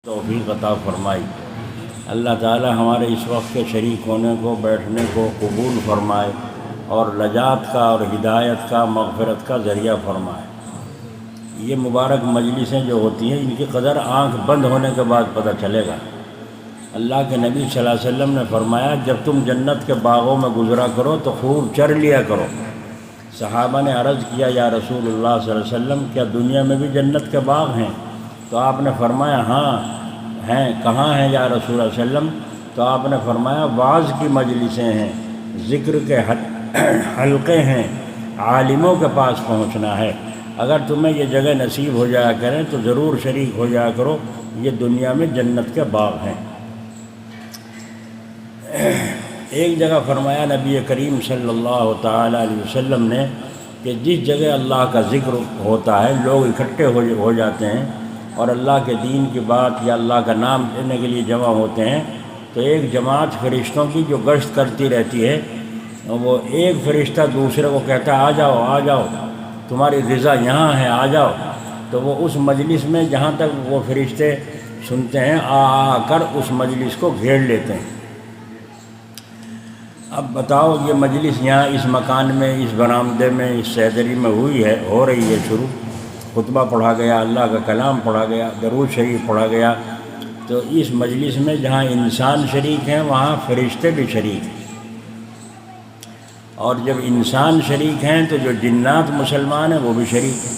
توفیق عطا فرمائی۔ اللہ تعالی ہمارے اس وقت کے شریک ہونے کو، بیٹھنے کو قبول فرمائے اور نجات کا اور ہدایت کا، مغفرت کا ذریعہ فرمائے۔ یہ مبارک مجلسیں جو ہوتی ہیں ان کی قدر آنکھ بند ہونے کے بعد پتہ چلے گا۔ اللہ کے نبی صلی اللہ علیہ وسلم نے فرمایا جب تم جنت کے باغوں میں گزرا کرو تو خوب چر لیا کرو۔ صحابہ نے عرض کیا یا رسول اللہ صلی اللہ علیہ وسلم کیا دنیا میں بھی جنت کے باغ ہیں؟ تو آپ نے فرمایا ہاں ہیں۔ کہاں ہیں یا رسول اللہ صلی اللہ علیہ وسلم؟ تو آپ نے فرمایا واعظ کی مجلسیں ہیں، ذکر کے حلقے ہیں، عالموں کے پاس پہنچنا ہے۔ اگر تمہیں یہ جگہ نصیب ہو جایا کریں تو ضرور شریک ہو جایا کرو، یہ دنیا میں جنت کے باغ ہیں۔ ایک جگہ فرمایا نبی کریم صلی اللہ تعالی علیہ وسلم نے کہ جس جگہ اللہ کا ذکر ہوتا ہے لوگ اکٹھے ہو جاتے ہیں اور اللہ کے دین کی بات یا اللہ کا نام لینے کے لیے جمع ہوتے ہیں تو ایک جماعت فرشتوں کی جو گشت کرتی رہتی ہے، وہ ایک فرشتہ دوسرے کو کہتا ہے آ جاؤ آ جاؤ، تمہاری غذا یہاں ہے، آ جاؤ۔ تو وہ اس مجلس میں جہاں تک وہ فرشتے سنتے ہیں آ کر اس مجلس کو گھیر لیتے ہیں۔ اب بتاؤ یہ مجلس یہاں اس مکان میں، اس برآمدے میں، اس صحدری میں ہو رہی ہے شروع، خطبہ پڑھا گیا، اللہ کا کلام پڑھا گیا، درود شریف پڑھا گیا، تو اس مجلس میں جہاں انسان شریک ہیں وہاں فرشتے بھی شریک ہیں، اور جب انسان شریک ہیں تو جو جنات مسلمان ہیں وہ بھی شریک ہیں،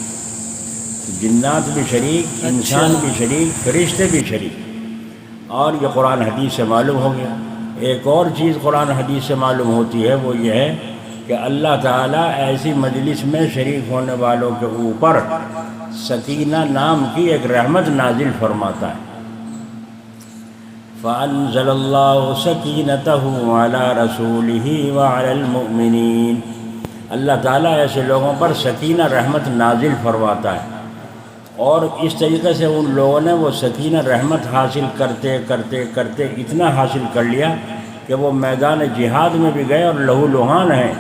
جنات بھی شریک، انسان بھی شریک، فرشتے بھی شریک۔ اور یہ قرآن حدیث سے معلوم ہو گیا۔ ایک اور چیز قرآن حدیث سے معلوم ہوتی ہے وہ یہ ہے کہ اللہ تعالیٰ ایسی مجلس میں شریک ہونے والوں کے اوپر سکینہ نام کی ایک رحمت نازل فرماتا ہے۔ فَأَنزَلَ اللَّهُ سَكِينَتَهُ عَلَى رَسُولِهِ وَعَلَى الْمُؤْمِنِينَ، اللہ تعالیٰ ایسے لوگوں پر سکینہ رحمت نازل فرماتا ہے، اور اس طریقے سے ان لوگوں نے وہ سکینہ رحمت حاصل کرتے کرتے کرتے اتنا حاصل کر لیا کہ وہ میدان جہاد میں بھی گئے اور لہو لہان ہیں۔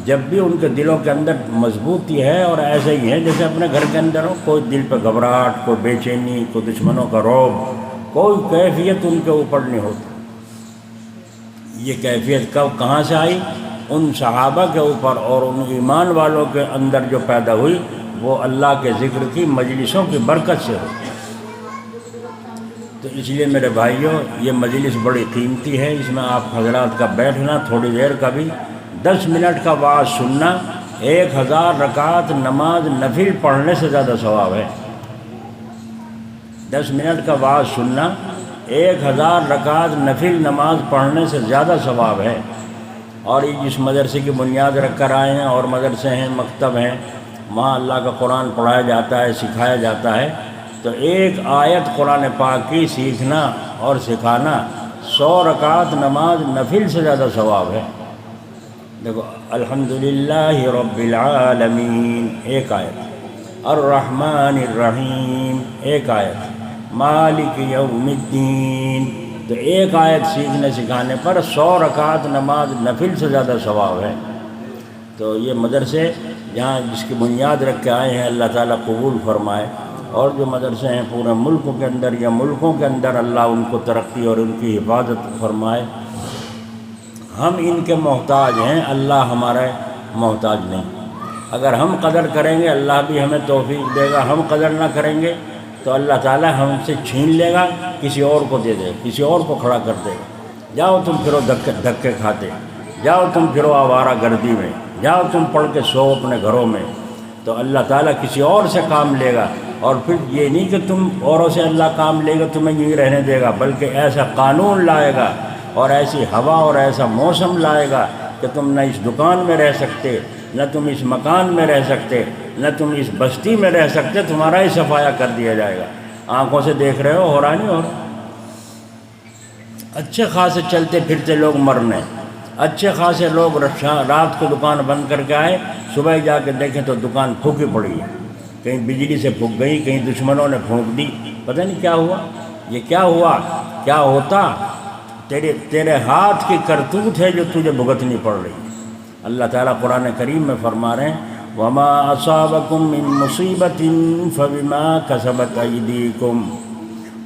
جب بھی ان کے دلوں کے اندر مضبوطی ہے اور ایسے ہی ہے جیسے اپنے گھر کے اندر ہو، کوئی دل پہ گھبراہٹ، کوئی بے چینی، کوئی دشمنوں کا رعب، کوئی کیفیت ان کے اوپر نہیں ہوتی۔ یہ کیفیت کہاں سے آئی؟ ان صحابہ کے اوپر اور ان ایمان والوں کے اندر جو پیدا ہوئی وہ اللہ کے ذکر کی مجلسوں کی برکت سے ہو۔ تو اس لیے میرے بھائیوں یہ مجلس بڑی قیمتی ہے، اس میں آپ حضرات کا بیٹھنا، تھوڑی دیر کا بھی 10 منٹ کا وعظ سننا 1000 رکعت نماز نفل پڑھنے سے زیادہ ثواب ہے۔ 10 منٹ کا وعظ سننا 1000 رکعت نفل نماز پڑھنے سے زیادہ ثواب ہے۔ اور جس مدرسے کی بنیاد رکھ کر آئے ہیں اور مدرسے ہیں، مکتب ہیں، وہاں اللہ کا قرآن پڑھایا جاتا ہے، سکھایا جاتا ہے، تو ایک آیت قرآن پاک کی سیکھنا اور سکھانا 100 رکعت نماز نفل سے زیادہ ثواب ہے۔ دیکھو الحمدللہ رب العالمین ایک آیت، الرحمن الرحیم ایک آیت، مالک یوم الدین، تو ایک آیت سیکھنے سکھانے پر 100 رکعت نماز نفل سے زیادہ ثواب ہے۔ تو یہ مدرسے جہاں جس کی بنیاد رکھ کے آئے ہیں اللہ تعالیٰ قبول فرمائے، اور جو مدرسے ہیں پورے ملک کے اندر یا ملکوں کے اندر اللہ ان کو ترقی اور ان کی حفاظت فرمائے۔ ہم ان کے محتاج ہیں، اللہ ہمارے محتاج نہیں۔ اگر ہم قدر کریں گے اللہ بھی ہمیں توفیق دے گا، ہم قدر نہ کریں گے تو اللہ تعالیٰ ہم سے چھین لے گا، کسی اور کو دے دے گا، کسی اور کو کھڑا کر دے گا۔ جاؤ تم پھرو دھکے کھاتے، جاؤ تم پھرو آوارہ گردی میں، جاؤ تم پڑھ کے سو اپنے گھروں میں، تو اللہ تعالیٰ کسی اور سے کام لے گا۔ اور پھر یہ نہیں کہ تم اوروں سے اللہ کام لے گا تمہیں یوں رہنے دے گا، بلکہ ایسا قانون لائے گا اور ایسی ہوا اور ایسا موسم لائے گا کہ تم نہ اس دکان میں رہ سکتے، نہ تم اس مکان میں رہ سکتے، نہ تم اس بستی میں رہ سکتے، تمہارا ہی صفایا کر دیا جائے گا۔ آنکھوں سے دیکھ رہے ہو رہا نہیں ہو رہا؟ اچھے خاصے چلتے پھرتے لوگ مرنے، اچھے خاصے لوگ رات کو دکان بند کر کے آئے، صبح جا کے دیکھیں تو دکان پھونکی پڑی ہے، کہیں بجلی سے پھونک گئی، کہیں دشمنوں نے پھونک دی، پتہ نہیں کیا ہوا۔ یہ کیا ہوا؟ کیا ہوتا؟ تیرے ہاتھ کی کرتوت ہے جو تجھے بھگتنی پڑ رہی ہے۔ اللہ تعالیٰ قرآن کریم میں فرما رہے ہیں وَمَا أَصَابَكُم مِّن مُّصِيبَةٍ فَبِمَا كَسَبَتْ أَيْدِيكُمْ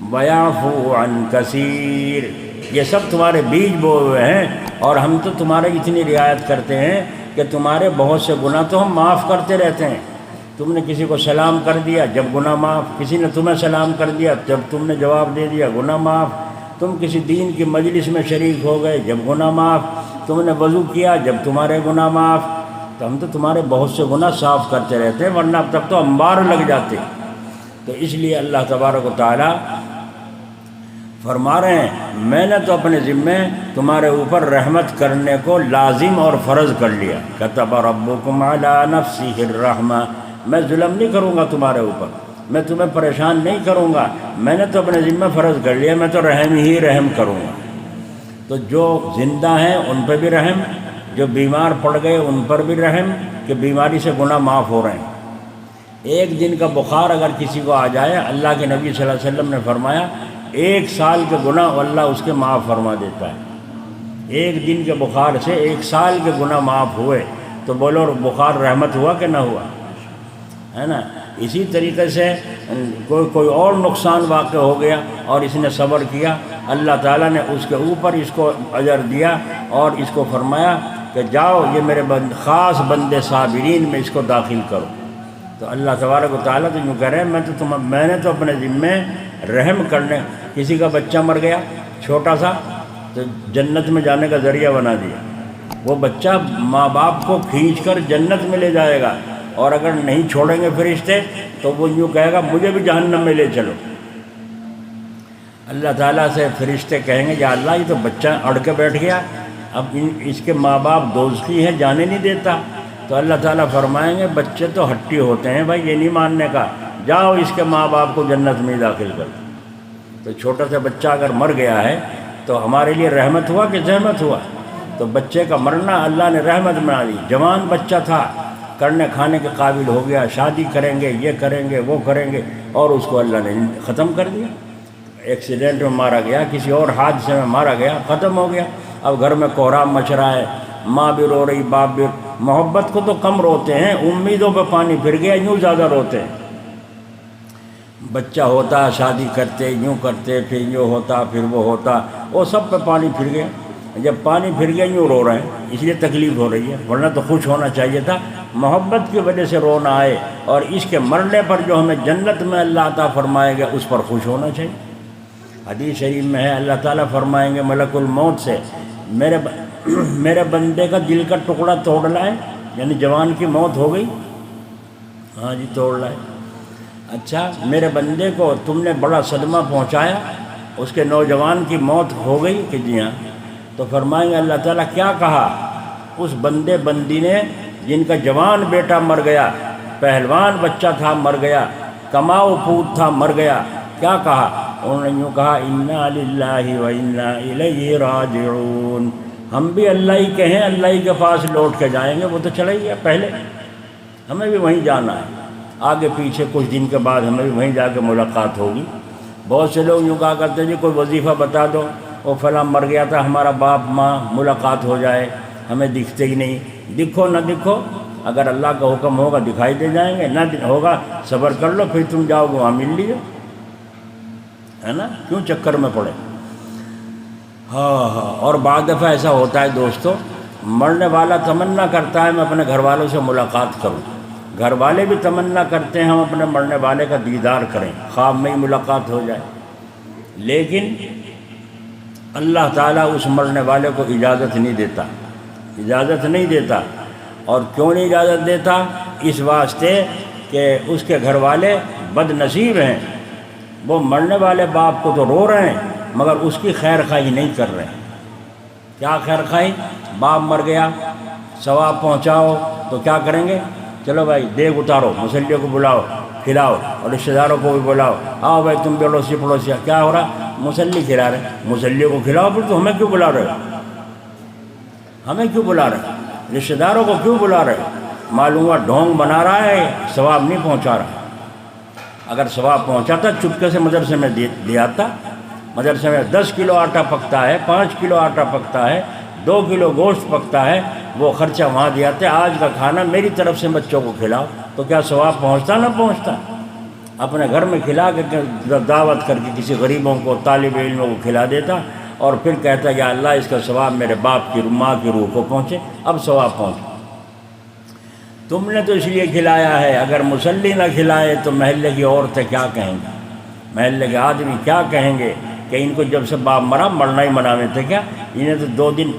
وَيَعْفُو عَنْ کثیر، یہ سب تمہارے بیج بوئے ہوئے ہیں، اور ہم تو تمہارے اتنی رعایت کرتے ہیں کہ تمہارے بہت سے گناہ تو ہم معاف کرتے رہتے ہیں۔ تم نے کسی کو سلام کر دیا، جب گناہ معاف، کسی نے تمہیں سلام کر دیا، جب تم نے جواب دے دیا گناہ معاف، تم کسی دین کی مجلس میں شریک ہو گئے، جب گناہ معاف، تم نے وضو کیا، جب تمہارے گناہ معاف۔ تو ہم تو تمہارے بہت سے گناہ صاف کرتے رہتے ہیں، ورنہ اب تک تو انبار لگ جاتے۔ تو اس لیے اللہ تبارک و تعالیٰ فرما رہے ہیں میں نے تو اپنے ذمے تمہارے اوپر رحمت کرنے کو لازم اور فرض کر لیا۔ کتب ربکم علی نفسہ الرحمہ، میں ظلم نہیں کروں گا تمہارے اوپر، میں تمہیں پریشان نہیں کروں گا، میں نے تو اپنے ذمہ فرض کر لیا، میں تو رحم ہی رحم کروں گا۔ تو جو زندہ ہیں ان پہ بھی رحم، جو بیمار پڑ گئے ان پر بھی رحم کہ بیماری سے گناہ معاف ہو رہے ہیں۔ ایک دن کا بخار اگر کسی کو آ جائے، اللہ کے نبی صلی اللہ علیہ وسلم نے فرمایا 1 سال کے گناہ اللہ اس کے معاف فرما دیتا ہے۔ ایک دن کے بخار سے 1 سال کے گناہ معاف ہوئے، تو بولو بخار رحمت ہوا کہ نہ ہوا، ہے نا؟ اسی طریقے سے کوئی اور نقصان واقع ہو گیا اور اس نے صبر کیا، اللہ تعالیٰ نے اس کے اوپر اس کو اجر دیا اور اس کو فرمایا کہ جاؤ یہ میرے خاص بندے صابرین میں اس کو داخل کرو۔ تو اللہ تبارک و تعالیٰ تو یوں کہہ رہے ہیں میں نے تو اپنے ذمے رحم کرنے، کسی کا بچہ مر گیا چھوٹا سا تو جنت میں جانے کا ذریعہ بنا دیا، وہ بچہ ماں باپ کو کھینچ کر جنت میں لے جائے گا، اور اگر نہیں چھوڑیں گے فرشتے تو وہ یوں کہے گا مجھے بھی جہنم میں لے چلو۔ اللہ تعالیٰ سے فرشتے کہیں گے یا اللہ یہ تو بچہ اڑ کے بیٹھ گیا، اب اس کے ماں باپ دوزخی ہیں، جانے نہیں دیتا۔ تو اللہ تعالیٰ فرمائیں گے بچے تو ہٹی ہوتے ہیں بھائی، یہ نہیں ماننے کا، جاؤ اس کے ماں باپ کو جنت میں داخل کر۔ تو چھوٹا سا بچہ اگر مر گیا ہے تو ہمارے لیے رحمت ہوا کہ زحمت ہوا؟ تو بچے کا مرنا اللہ نے رحمت بنا دی۔ جوان بچہ تھا، کرنے کھانے کے قابل ہو گیا، شادی کریں گے، یہ کریں گے، وہ کریں گے، اور اس کو اللہ نے ختم کر دیا۔ ایکسیڈنٹ میں مارا گیا، کسی اور حادثے میں مارا گیا، ختم ہو گیا۔ اب گھر میں کوہرام مچ رہا ہے، ماں بھی رو رہی، باپ بھی۔ محبت کو تو کم روتے ہیں، امیدوں پہ پانی پھر گیا یوں زیادہ روتے ہیں۔ بچہ ہوتا، شادی کرتے، یوں کرتے، پھر یوں ہوتا، پھر وہ ہوتا، وہ سب پہ پانی پھر گیا۔ جب پانی پھر گیا یوں رو رہے ہیں، اس لیے تکلیف ہو رہی ہے، ورنہ تو خوش ہونا چاہیے تھا۔ محبت کی وجہ سے رونا آئے، اور اس کے مرنے پر جو ہمیں جنت میں اللہ عطا فرمائے گا اس پر خوش ہونا چاہیے۔ حدیث شریف میں ہے اللہ تعالیٰ فرمائیں گے ملک الموت سے میرے بندے کا دل کا ٹکڑا توڑ لائے، یعنی جوان کی موت ہو گئی، ہاں جی توڑ لائے، اچھا میرے بندے کو تم نے بڑا صدمہ پہنچایا، اس کے نوجوان کی موت ہو گئی کہ جی ہاں۔ تو فرمائیں گے اللہ تعالیٰ کیا کہا اس بندے بندی نے جن کا جوان بیٹا مر گیا، پہلوان بچہ تھا مر گیا، کماؤ پوت تھا مر گیا، کیا کہا؟ انہوں نے یوں کہا انا للہ و انا الیہ راجعون، ہم بھی اللہ ہی کے ہیں، اللہ ہی کے پاس لوٹ کے جائیں گے، وہ تو چلا ہی گیا پہلے، ہمیں بھی وہیں جانا ہے، آگے پیچھے کچھ دن کے بعد ہمیں بھی وہیں جا کے ملاقات ہوگی۔ بہت سے لوگ یوں کہا کرتے جی کوئی وظیفہ بتا دو، وہ فلاں مر گیا تھا ہمارا باپ ماں، ملاقات ہو جائے، ہمیں دکھتے ہی نہیں۔ دکھو نہ دکھو، اگر اللہ کا حکم ہوگا دکھائی دے جائیں گے، نہ ہوگا صبر کر لو، پھر تم جاؤ گے وہاں مل لیجیے، ہے نا؟ کیوں چکر میں پڑے؟ ہاں اور بعض دفعہ ایسا ہوتا ہے دوستو، مرنے والا تمنا کرتا ہے میں اپنے گھر والوں سے ملاقات کروں، گھر والے بھی تمنا کرتے ہیں ہم اپنے مرنے والے کا دیدار کریں، خواب میں ہی ملاقات ہو جائے، لیکن اللہ تعالیٰ اس مرنے والے کو اجازت نہیں دیتا۔ اور کیوں نہیں اجازت دیتا؟ اس واسطے کہ اس کے گھر والے بد نصیب ہیں، وہ مرنے والے باپ کو تو رو رہے ہیں مگر اس کی خیر خواہی نہیں کر رہے ہیں۔ کیا خیر خواہی؟ باپ مر گیا، ثواب پہنچاؤ تو کیا کریں گے؟ چلو بھائی دیگ اتارو، مصلیوں کو بلاؤ، کھلاؤ، اور رشتہ داروں کو بھی بلاؤ، آؤ بھائی تم بھی اڑوسی پڑوسی، کیا ہو رہا؟ مصلی کھلا رہے، مصلیوں کو کھلاؤ، پھر تو ہمیں کیوں بلا رہے ہو؟ ہمیں کیوں بلا رہے؟ رشتہ داروں کو کیوں بلا رہے؟ معلوم ہوا ڈھونگ بنا رہا ہے، ثواب نہیں پہنچا رہا۔ اگر ثواب پہنچاتا چپکے سے مدرسے میں دے آتا، مدرسے میں 10 کلو آٹا پکتا ہے، 5 کلو آٹا پکتا ہے، 2 کلو گوشت پکتا ہے، وہ خرچہ وہاں دے آتے، آج کا کھانا میری طرف سے بچوں کو کھلاؤ، تو کیا ثواب پہنچتا نہ پہنچتا؟ اپنے گھر میں کھلا کے دعوت کر کے کسی غریبوں کو، طالب علموں کو کھلا دیتا، اور پھر کہتا یا اللہ اس کا ثواب میرے باپ کی ماں کی روح کو پہنچے۔ اب ثواب پہنچے، تم نے تو اس لیے کھلایا ہے۔ اگر مصلی نہ کھلائے تو محلے کی عورتیں کیا کہیں گی، محلے کے آدمی کیا کہیں گے کہ ان کو جب سے باپ مرا مرنا ہی مناوے تھے کیا؟ انہیں تو 2 دن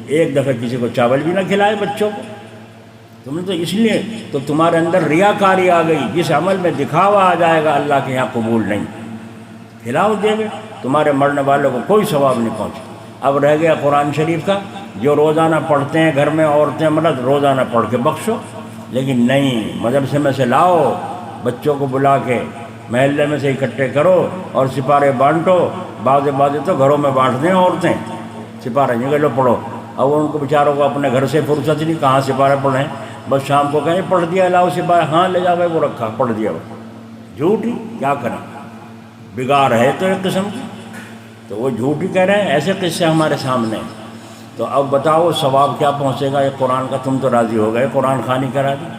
ایک دفعہ کسی کو چاول بھی نہ کھلائے بچوں کو۔ تم نے تو اس لیے تو تمہارے اندر ریاکاری آ گئی، جس عمل میں دکھاوا آ جائے گا اللہ کے یہاں قبول نہیں۔ کھلاؤ دے گے، تمہارے مرنے والوں کو کوئی ثواب نہیں پہنچے۔ اب رہ گیا قرآن شریف کا، جو روزانہ پڑھتے ہیں گھر میں عورتیں مرد، روزانہ پڑھ کے بخشو، لیکن نہیں، مدرسے میں سے لاؤ، بچوں کو بلا کے محلے میں سے اکٹھے کرو اور سپارے بانٹو۔ بعض تو گھروں میں بانٹتے ہیں عورتیں سپارے، یہ کہ لو پڑھو۔ اب ان کو بیچاروں کو اپنے گھر سے فرصت نہیں، کہاں سپارے پڑھیں، بس شام کو کہیں پڑھ دیا لاؤ سپارہ، ہاں لے جا بھائی وہ رکھا پڑھ دیا وہ، جھوٹ ہی، کیا کریں، بگاڑ ہے تو ایک قسم کی، تو وہ جھوٹ ہی کہہ رہے ہیں۔ ایسے قصے ہمارے سامنے ہیں۔ تو اب بتاؤ ثواب کیا پہنچے گا؟ یہ قرآن کا تم تو راضی ہو گئے، قرآن خوانی کرا دی۔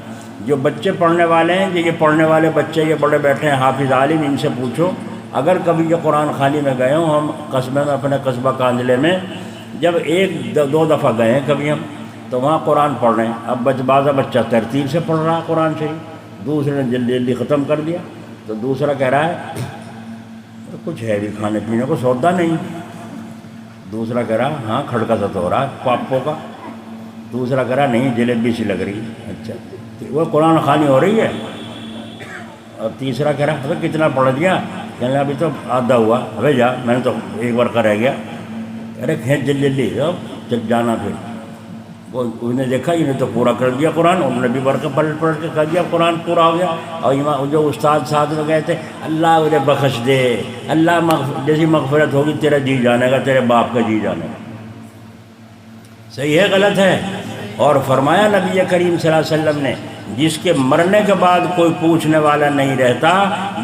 جو بچے پڑھنے والے ہیں، یہ پڑھنے والے بچے یہ بڑے بیٹھے ہیں حافظ عالم، ان سے پوچھو اگر کبھی یہ قرآن خوانی میں گئے ہوں، ہم قصبے میں اپنے قصبہ کاندلے میں جب 1-2 دفعہ گئے ہیں کبھی ہم، تو وہاں قرآن پڑھ رہے ہیں۔ اب بعض بچہ ترتیب سے پڑھ رہا ہے قرآن شریف، دوسرے نے جلدی جلدی ختم کر دیا، تو دوسرا کہہ رہا ہے کچھ ہے بھی کھانے پینے کو سودا نہیں، دوسرا کہہ رہا ہاں کھڑکا سا تو ہو رہا ہے پاپوں کا، دوسرا کہہ رہا نہیں جلیبی سی لگ رہی ہے، اچھا وہ قرآن خوانی ہو رہی ہے، اور تیسرا کہہ رہا ہے کتنا پڑھ دیا، کہنے ابھی تو آدھا ہوا، ابھی جا میں نے تو ایک بار کا رہ گیا، ارے کھینچ جلدی جب جانا پھر وہ انہوں نے دیکھا انہیں تو پورا کر دیا قرآن، انہوں نے بھی پڑھ کے کر دیا قرآن پورا ہو گیا۔ اور جو استاد ساتھ میں گئے تھے اللہ مجھے بخش دے، اللہ جیسی مغفرت ہوگی تیرا جی جانے گا، تیرے باپ کا جی جانے گا، صحیح ہے غلط ہے؟ اور فرمایا نبی کریم صلی اللہ علیہ وسلم نے جس کے مرنے کے بعد کوئی پوچھنے والا نہیں رہتا،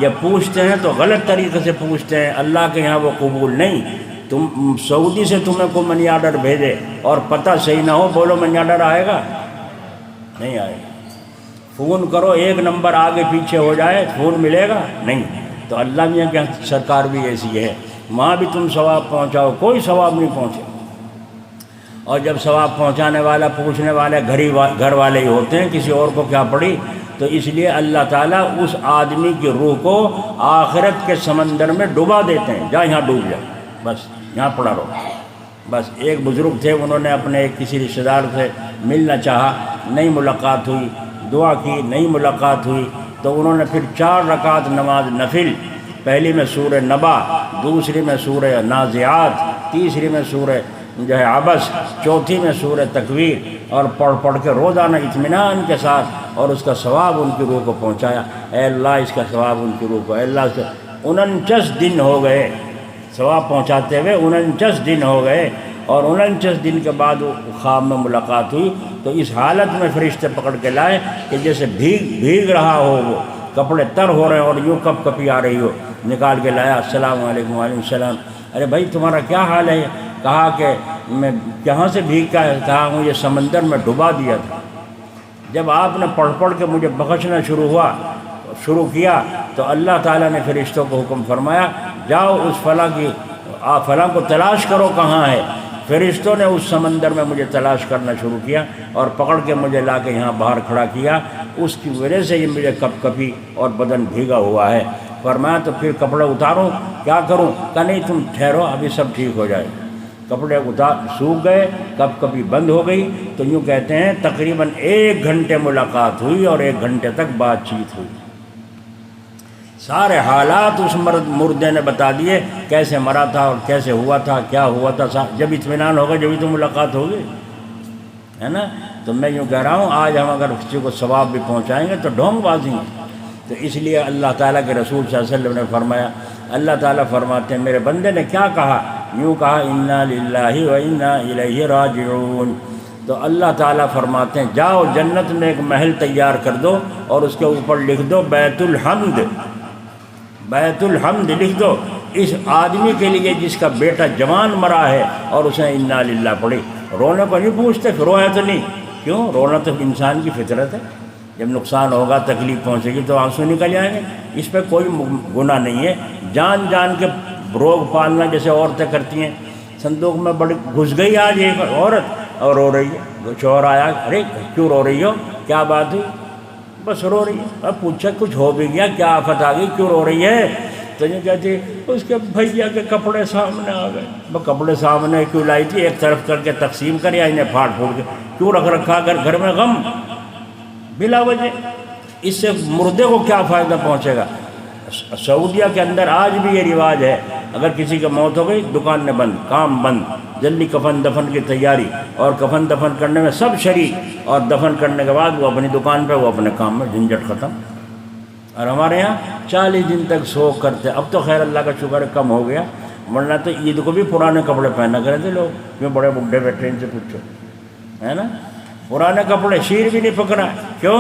یہ پوچھتے ہیں تو غلط طریقے سے پوچھتے ہیں، اللہ کے یہاں وہ قبول نہیں۔ تم سعودی سے تمہیں کو منی آرڈر بھیجے اور پتہ صحیح نہ ہو، بولو منی آرڈر آئے گا؟ نہیں آئے گا۔ فون کرو، ایک نمبر آگے پیچھے ہو جائے، فون ملے گا نہیں۔ تو اللہ میاں کی سرکار بھی ایسی ہے، وہاں بھی تم ثواب پہنچاؤ، کوئی ثواب نہیں پہنچے۔ اور جب ثواب پہنچانے والا پوچھنے والے گھر والے ہی ہوتے ہیں، کسی اور کو کیا پڑی؟ تو اس لیے اللہ تعالیٰ اس آدمی کی روح کو آخرت کے سمندر میں ڈبا دیتے ہیں، جا یہاں ڈوب جا، بس یہاں پڑا رہو۔ بس ایک بزرگ تھے، انہوں نے اپنے کسی رشتہ دار سے ملنا چاہا، نہیں ملاقات ہوئی، دعا کی نہیں ملاقات ہوئی، تو انہوں نے پھر 4 رکعت نماز نفل، پہلی میں سورہ نبا، دوسری میں سورہ نازعات، تیسری میں سورہ عبس، چوتھی میں سورہ تکویر، اور پڑھ کے روزانہ اطمینان کے ساتھ، اور اس کا ثواب ان کی روح کو پہنچایا۔ اے اللہ اس کا ثواب ان کی روح کو، اے اللہ سے 49 دن ہو گئے ثواب پہنچاتے ہوئے، 49 دن ہو گئے، اور 49 دن کے بعد وہ خواب میں ملاقات ہوئی، تو اس حالت میں فرشتے پکڑ کے لائے کہ جیسے بھیگ رہا ہو، وہ کپڑے تر ہو رہے ہیں اور یوں کپ کپی آ رہی ہو، نکال کے لایا، السلام علیکم، وعلیکم السلام، ارے بھائی تمہارا کیا حال ہے؟ کہا کہ میں کہاں سے بھیگ کا ہے؟ کہا مجھے سمندر میں ڈبا دیا تھا، جب آپ نے پڑھ کے مجھے بخشنا شروع کیا تو اللہ تعالیٰ نے فرشتوں کو حکم فرمایا جاؤ اس فلاں کو تلاش کرو کہاں ہے۔ فرشتوں نے اس سمندر میں مجھے تلاش کرنا شروع کیا اور پکڑ کے مجھے لا کے یہاں باہر کھڑا کیا، اس کی وجہ سے یہ مجھے کپ کپی اور بدن بھیگا ہوا ہے۔ فرمایا تو پھر کپڑے اتاروں، کیا کروں؟ کہا نہیں تم ٹھہرو، ابھی سب ٹھیک ہو جائے۔ کپڑے سوکھ گئے، کپ کپی بند ہو گئی، تو یوں کہتے ہیں تقریباً 1 گھنٹے ملاقات ہوئی اور 1 گھنٹے تک بات چیت ہوئی، سارے حالات اس مردے نے بتا دیے، کیسے مرا تھا اور کیسے ہوا تھا، کیا ہوا تھا۔ جب اطمینان ہوگا جبھی تو ملاقات ہوگی، ہے نا؟ تو میں یوں کہہ رہا ہوں آج ہم اگر کسی کو ثواب بھی پہنچائیں گے تو ڈھونگ بازی ہیں۔ تو اس لیے اللہ تعالیٰ کے رسول صلی اللہ علیہ وسلم نے فرمایا، اللہ تعالیٰ فرماتے ہیں میرے بندے نے کیا کہا؟ یوں کہا انا للہ و انا الیہ راجعون۔ تو اللہ تعالیٰ فرماتے ہیں جاؤ جنت میں ایک محل تیار کر دو اور اس کے اوپر لکھ دو بیت الحمد، بیت الحمد لکھ دو اس آدمی کے لیے جس کا بیٹا جوان مرا ہے اور اس نے انا للہ پڑھی۔ رونے کو نہیں پوچھتے، رویا تو نہیں، کیوں؟ رونا تو انسان کی فطرت ہے، جب نقصان ہوگا تکلیف پہنچے گی تو آنسو نکل جائیں گے. اس پہ کوئی گناہ نہیں ہے. جان جان کے روگ پالنا جیسے عورتیں کرتی ہیں. صندوق میں بڑی گھس گئی آج ایک عورت اور رو رہی ہے. شوہر آیا, ارے کیوں رو رہی ہو, کیا بات ہوئی؟ بس رو رہی ہے. اب پوچھا کچھ ہو بھی گیا, کیا آفت آ گئی, کیوں رو رہی ہے؟ تو یہ کہتی اس کے بھیا کے کپڑے سامنے آ گئے. وہ کپڑے سامنے کیوں لائی تھی؟ ایک طرف کر کے تقسیم کر یا انہیں پھاڑ پھوڑ کے کیوں رکھ رکھا گھر میں غم بلا وجہ؟ اس سے مردے کو کیا فائدہ پہنچے گا؟ سعودیہ کے اندر آج بھی یہ رواج ہے, اگر کسی کی موت ہو گئی دکانیں بند, کام بند, جلدی کفن دفن کی تیاری, اور کفن دفن کرنے میں سب شریک, اور دفن کرنے کے بعد وہ اپنی دکان پہ, وہ اپنے کام میں, جھنجھٹ ختم. اور ہمارے یہاں 40 دن تک سوگ کرتے. اب تو خیر اللہ کا شکر ہے کم ہو گیا, ورنہ تو عید کو بھی پرانے کپڑے پہنا کرے تھے لوگ. کیوں بڑے بڈھے بیٹھے ان سے پوچھو, ہے نا, پرانے کپڑے, شیر بھی نہیں پکڑا. کیوں؟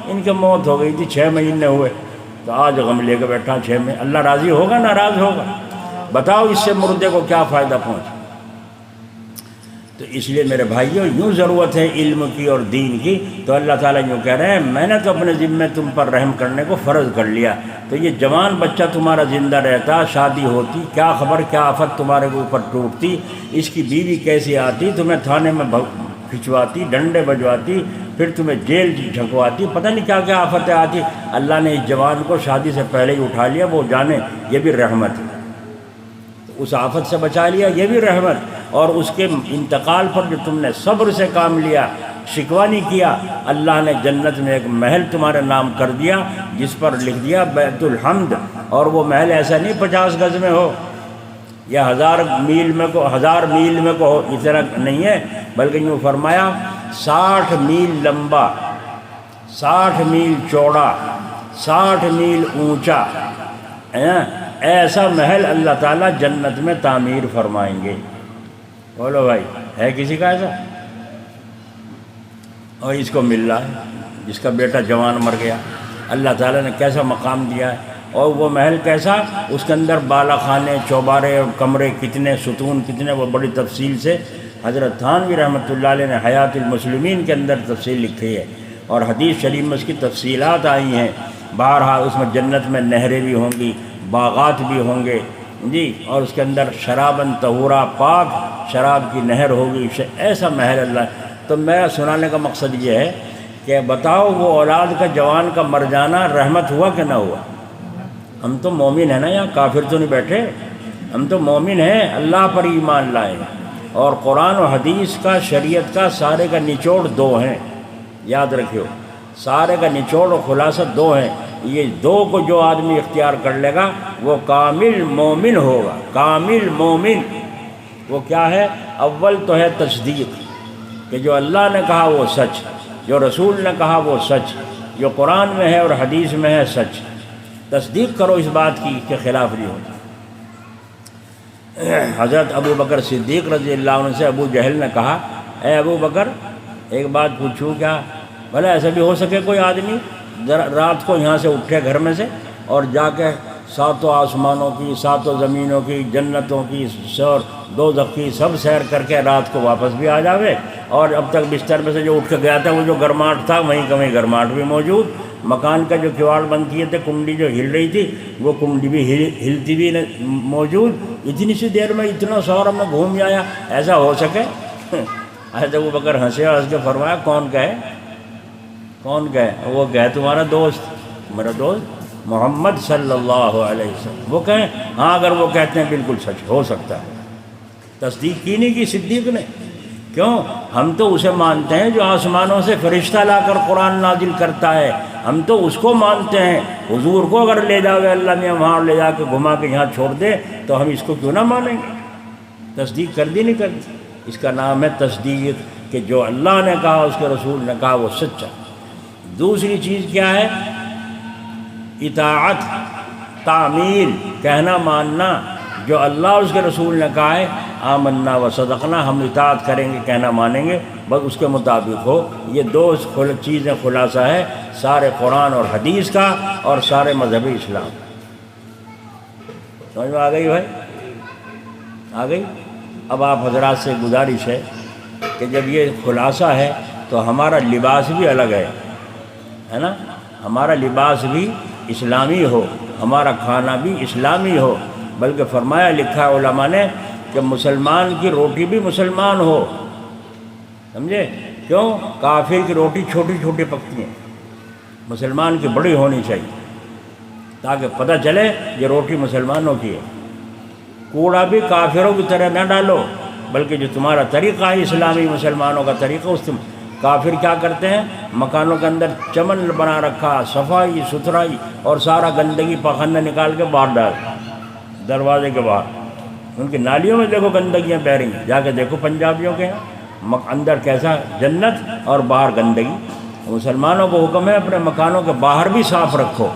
ان کی موت ہو گئی تھی 6 مہینے ہوئے, تو آج غم لے کے بیٹھا 6 مہینے. اللہ راضی ہوگا ناراض ہوگا؟ بتاؤ اس سے مردے کو کیا فائدہ پہنچا؟ تو اس لیے میرے بھائیوں یوں ضرورت ہے علم کی اور دین کی. تو اللہ تعالیٰ یوں کہہ رہے ہیں میں نے تو اپنے ذمے تم پر رحم کرنے کو فرض کر لیا. تو یہ جوان بچہ تمہارا زندہ رہتا, شادی ہوتی, کیا خبر کیا آفت تمہارے کے اوپر ٹوٹتی, اس کی بیوی کیسی آتی, تمہیں تھانے میں کھنچواتی, ڈنڈے بجواتی, پھر تمہیں جیل جھنکواتی, پتہ نہیں کیا کیا آفتیں آتی. اللہ نے اس جوان کو شادی سے پہلے ہی اٹھا لیا, وہ جانے یہ بھی رحمت ہے. اس آفت سے بچا لیا, یہ بھی رحمت. اور اس کے انتقال پر جو تم نے صبر سے کام لیا, شکوہ نہیں کیا, اللہ نے جنت میں ایک محل تمہارے نام کر دیا جس پر لکھ دیا بیت الحمد. اور وہ محل ایسا نہیں 50 گز میں ہو یا 1000 میل میں کو 1000 میل میں کو ہو, اس طرح نہیں ہے, بلکہ یوں فرمایا 60 میل لمبا, 60 میل چوڑا, 60 میل اونچا, ایسا محل اللہ تعالیٰ جنت میں تعمیر فرمائیں گے. بولو بھائی, ہے کسی کا ایسا؟ اور اس کو مل رہا ہے جس کا بیٹا جوان مر گیا. اللہ تعالیٰ نے کیسا مقام دیا ہے, اور وہ محل کیسا, اس کے اندر بالا خانے, چوبارے, کمرے کتنے, ستون کتنے, وہ بڑی تفصیل سے حضرت تھانوی رحمۃ اللہ علیہ نے حیات المسلمین کے اندر تفصیل لکھی ہے, اور حدیث شریف میں اس کی تفصیلات آئی ہیں. بہرحال اس میں جنت میں نہریں بھی ہوں گی, باغات بھی ہوں گے جی, اور اس کے اندر شراباً طہورا, پاک شراب کی نہر ہوگی. ایسا محل اللہ. تو میرا سنانے کا مقصد یہ ہے کہ بتاؤ وہ اولاد کا, جوان کا مر جانا رحمت ہوا کہ نہ ہوا؟ ہم تو مومن ہیں نا, یہاں کافر تو نہیں بیٹھے, ہم تو مومن ہیں, اللہ پر ایمان لائے. اور قرآن و حدیث کا, شریعت کا سارے کا نچوڑ 2 ہیں, یاد رکھیو, سارے کا نچوڑ و خلاصہ 2 ہیں. یہ 2 کو جو آدمی اختیار کر لے گا وہ کامل مومن ہوگا. کامل مومن وہ کیا ہے؟ اول تو ہے تصدیق, کہ جو اللہ نے کہا وہ سچ, جو رسول نے کہا وہ سچ, جو قرآن میں ہے اور حدیث میں ہے سچ. تصدیق کرو اس بات کی کہ خلاف نہیں ہوتا. حضرت ابو بکر صدیق رضی اللہ عنہ سے ابو جہل نے کہا, اے ابو بکر ایک بات پوچھوں کیا؟ بھلا ایسا بھی ہو سکے کوئی آدمی رات کو یہاں سے اٹھے گھر میں سے اور جا کے 7 آسمانوں کی, 7 زمینوں کی, جنتوں کی, سور دوزخ کی سب سیر کر کے رات کو واپس بھی آ جاوے, اور اب تک بستر میں سے جو اٹھ کے گیا تھا وہ جو گرماٹ تھا وہیں کا وہیں گرماٹ بھی موجود, مکان کا جو کیواڑ بند کیے تھے, کنڈی جو ہل رہی تھی وہ کنڈی بھی ہلتی بھی موجود, اتنی سی دیر میں اتنا سورا میں گھوم آیا, ایسا ہو سکے؟ حضرت ابو بکر ہنسے اور ہنس کے فرمایا, کون کہے, کون کہے؟ وہ کہے تمہارا دوست, میرا دوست محمد صلی اللہ علیہ وسلم. وہ کہیں ہاں, اگر وہ کہتے ہیں بالکل سچ ہو سکتا ہے. تصدیق کی نہیں کی صدیق نے. کیوں؟ ہم تو اسے مانتے ہیں جو آسمانوں سے فرشتہ لا کر قرآن نازل کرتا ہے, ہم تو اس کو مانتے ہیں. حضور کو اگر لے جاوے اللہ نے وہاں لے جا کے گھما کے یہاں چھوڑ دے تو ہم اس کو کیوں نہ مانیں گے؟ تصدیق کر دی نہیں کر دی. اس کا نام ہے تصدیق, کہ جو اللہ نے کہا, اس کے رسول نے کہا وہ سچا. دوسری چیز کیا ہے؟ اطاعت, تعمیل, کہنا ماننا. جو اللہ اور اس کے رسول نے کہا ہے آمنا و صدقنا, ہم اطاعت کریں گے, کہنا مانیں گے, بس اس کے مطابق ہو. یہ 2 چیزیں خلاصہ ہے سارے قرآن اور حدیث کا اور سارے مذہب اسلام. سمجھ میں آ گئی بھائی؟ آ گئی؟ اب آپ حضرات سے گزارش ہے کہ جب یہ خلاصہ ہے تو ہمارا لباس بھی الگ ہے, ہے نا، ہمارا لباس بھی اسلامی ہو، ہمارا کھانا بھی اسلامی ہو، بلکہ فرمایا لکھا ہے علماء نے کہ مسلمان کی روٹی بھی مسلمان ہو، سمجھے؟ کیوں؟ کافر کی روٹی چھوٹی چھوٹی پکتی ہیں، مسلمان کی بڑی ہونی چاہیے تاکہ پتہ چلے یہ روٹی مسلمانوں کی ہے۔ کوڑا بھی کافروں کی طرح نہ ڈالو، بلکہ جو تمہارا طریقہ ہے اسلامی مسلمانوں کا طریقہ، اس کافر کیا کرتے ہیں؟ مکانوں کے اندر چمن بنا رکھا، صفائی ستھرائی، اور سارا گندگی پخانہ نکال کے باہر ڈال، دروازے کے باہر۔ ان کی نالیوں میں دیکھو گندگیاں بہ رہی ہیں، جا کے دیکھو پنجابیوں کے یہاں اندر کیسا جنت اور باہر گندگی۔ مسلمانوں کو حکم ہے اپنے مکانوں کے باہر بھی صاف رکھو،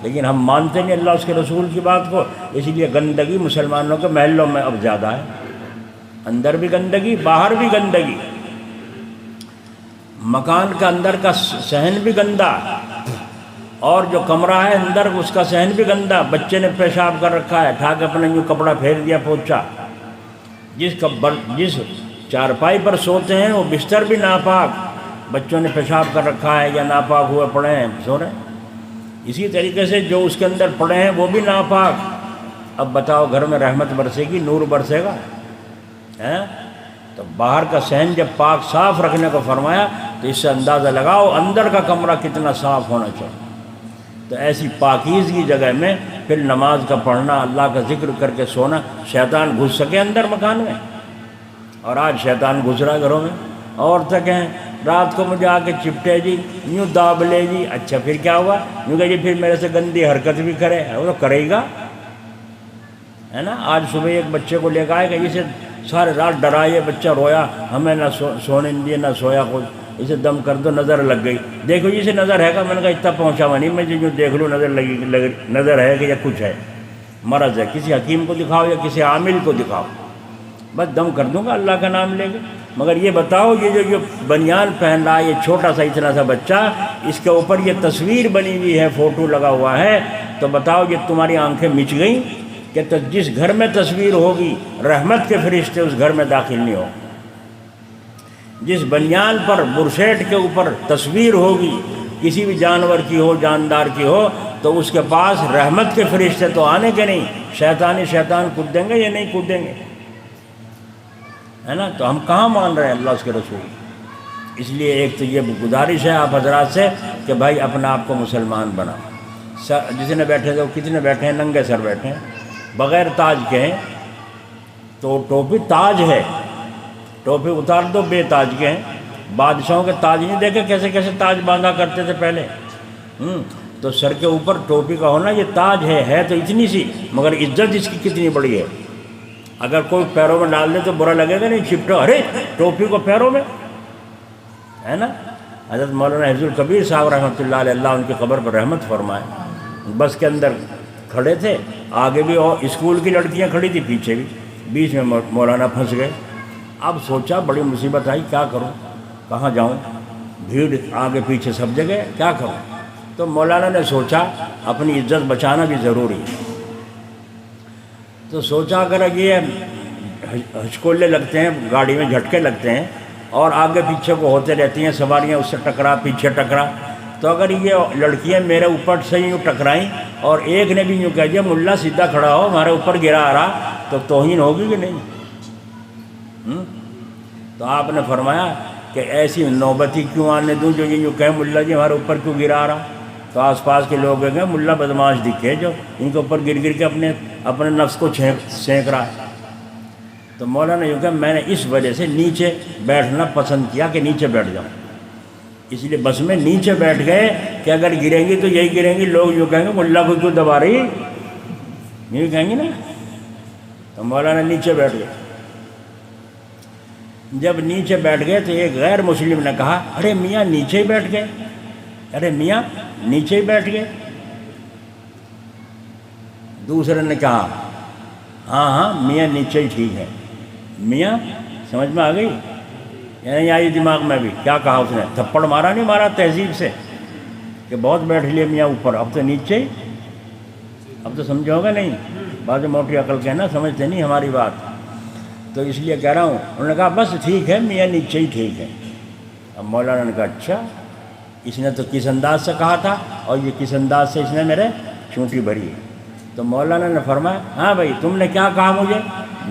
لیکن ہم مانتے نہیں اللہ اس کے رسول کی بات کو، اس لیے گندگی مسلمانوں کے محلوں میں اب زیادہ ہے، اندر بھی گندگی باہر بھی گندگی، مکان کا اندر کا صحن بھی گندا، اور جو کمرہ ہے اندر اس کا صحن بھی گندا، بچے نے پیشاب کر رکھا ہے، اٹھا کے اپنا یوں کپڑا پھیر دیا پوچھا، جس چارپائی پر سوتے ہیں وہ بستر بھی ناپاک، بچوں نے پیشاب کر رکھا ہے یا ناپاک ہوئے پڑے ہیں سو رہے ہیں، اسی طریقے سے جو اس کے اندر پڑے ہیں وہ بھی ناپاک۔ اب بتاؤ گھر میں رحمت برسے گی، نور برسے گا؟ تو باہر کا صحن جب پاک صاف رکھنے کو فرمایا تو اس سے اندازہ لگاؤ اندر کا کمرہ کتنا صاف ہونا چاہیے۔ تو ایسی پاکیزگی جگہ میں پھر نماز کا پڑھنا، اللہ کا ذکر کر کے سونا، شیطان گھس سکے اندر مکان میں، اور آج شیطان گھس رہا گھروں میں۔ عورتیں کہیں رات کو مجھے آ کے چپٹے جی، یوں داب لے جی، اچھا پھر کیا ہوا؟ یوں کہ جی پھر میرے سے گندی حرکت بھی کرے، وہ تو کرے گا، ہے نا۔ آج صبح ایک بچے کو لے کے آئے کہ اسے سارے رات ڈرائے، بچہ رویا، ہمیں نہ سونے دیے نہ سویا خود، اسے دم کر دو، نظر لگ گئی، دیکھو جی اسے نظر ہے گا؟ میں نے کہا اتنا پہنچا ہوا نہیں، میں جو دیکھ لوں نظر ہے کہ یا کچھ ہے، مرض ہے، کسی حکیم کو دکھاؤ یا کسی عامل کو دکھاؤ، بس دم کر دوں گا اللہ کا نام لے کے۔ مگر یہ بتاؤ یہ جو بنیان پہن رہا ہے یہ چھوٹا سا اتنا سا بچہ، اس کے اوپر یہ تصویر بنی ہوئی ہے، فوٹو لگا ہوا ہے، تو بتاؤ یہ تمہاری آنکھیں مچ گئیں کہ جس گھر میں تصویر ہوگی رحمت کے فرشتے اس گھر میں داخل نہیں ہو، جس بنیان پر برسیٹ کے اوپر تصویر ہوگی کسی بھی جانور کی ہو، جاندار کی ہو، تو اس کے پاس رحمت کے فرشتے تو آنے کے نہیں، شیطان کود دیں گے یا نہیں کود دیں گے، ہے نا۔ تو ہم کہاں مان رہے ہیں اللہ اس کے رسول؟ اس لیے ایک تو یہ گزارش ہے آپ حضرات سے کہ بھائی اپنا آپ کو مسلمان بنا۔ جتنے بیٹھے تھے وہ کتنے بیٹھے ہیں؟ ننگے سر بیٹھے ہیں، بغیر تاج کے ہیں، تو ٹوپی تاج ہے، ٹوپی اتار دو بے تاج کے ہیں۔ بادشاہوں کے تاج نہیں دیکھے کیسے کیسے تاج باندھا کرتے تھے پہلے، تو سر کے اوپر ٹوپی کا ہونا یہ تاج ہے تو اتنی سی، مگر عزت اس کی کتنی بڑی ہے۔ اگر کوئی پیروں میں ڈال دے تو برا لگے گا نہیں، چپٹو، ارے ٹوپی کو پیروں میں، ہے نا۔ حضرت مولانا حفظ الکبیر صاحب رحمۃ اللہ علیہ، اللہ ان کی قبر پر رحمت فرمائے، بس کے اندر کھڑے تھے، آگے بھی اور اسکول کی لڑکیاں کھڑی تھی، پیچھے بھی، بیچ میں مولانا پھنس گئے۔ اب سوچا بڑی مصیبت آئی، کیا کروں، کہاں جاؤں، بھیڑ آگے پیچھے سب جگہ، کیا کروں؟ تو مولانا نے سوچا اپنی عزت بچانا بھی ضروری ہے، تو سوچا اگر یہ ہچکولے لگتے ہیں، گاڑی میں جھٹکے لگتے ہیں اور آگے پیچھے کو ہوتے رہتی ہیں سواریاں، اس سے ٹکرا پیچھے ٹکرا، تو اگر یہ لڑکیاں میرے اوپر سے یوں ٹکرائیں اور ایک نے بھی یوں کہہ دیا ملا سیدھا کھڑا ہو، ہمارے اوپر گرا آ رہا، تو توہین ہوگی کہ نہیں؟ تو آپ نے فرمایا کہ ایسی نوبتی کیوں آنے دوں جو یہ یوں کہے ملا جی ہمارے اوپر کیوں گرا آ رہا؟ تو آس پاس کے لوگ کہیں گے ملا بدماش دکھے جو ان کے اوپر گر گر کے اپنے نفس کو سینک رہا ہے۔ تو مولانا یوں کہ میں نے اس وجہ سے نیچے بیٹھنا پسند کیا کہ نیچے بیٹھ جاؤں، اس لیے بس میں نیچے بیٹھ گئے کہ اگر گریں گی تو یہی گریں گی، لوگ یوں کہیں گے ملا کو کیوں دبا رہی، یوں کہیں گے نا۔ تو مولانا نیچے بیٹھ گئے، جب نیچے بیٹھ گئے تو ایک غیر مسلم نے کہا ارے میاں نیچے ہی بیٹھ گئے، ارے میاں نیچے ہی بیٹھ گئے۔ دوسرے نے کہا ہاں میاں نیچے ہی ٹھیک ہے۔ میاں سمجھ میں آ گئی یا نہیں آئی دماغ میں بھی؟ کیا کہا اس نے؟ تھپڑ مارا نہیں مارا تہذیب سے کہ بہت بیٹھ لیے میاں اوپر، اب تو نیچے ہی، اب تو سمجھو گا نہیں، بعض موٹی عقل کہنا سمجھتے نہیں ہماری بات، تو اس لیے کہہ رہا ہوں۔ انہوں نے کہا بس ٹھیک ہے میاں نیچے ہی ٹھیک ہے۔ اب مولانا نے کہا اچھا اس نے تو کس انداز سے کہا تھا اور یہ کس انداز سے اس نے میرے چونٹی بھری ہے۔ تو مولانا نے فرمایا ہاں بھائی تم نے کیا کہا مجھے،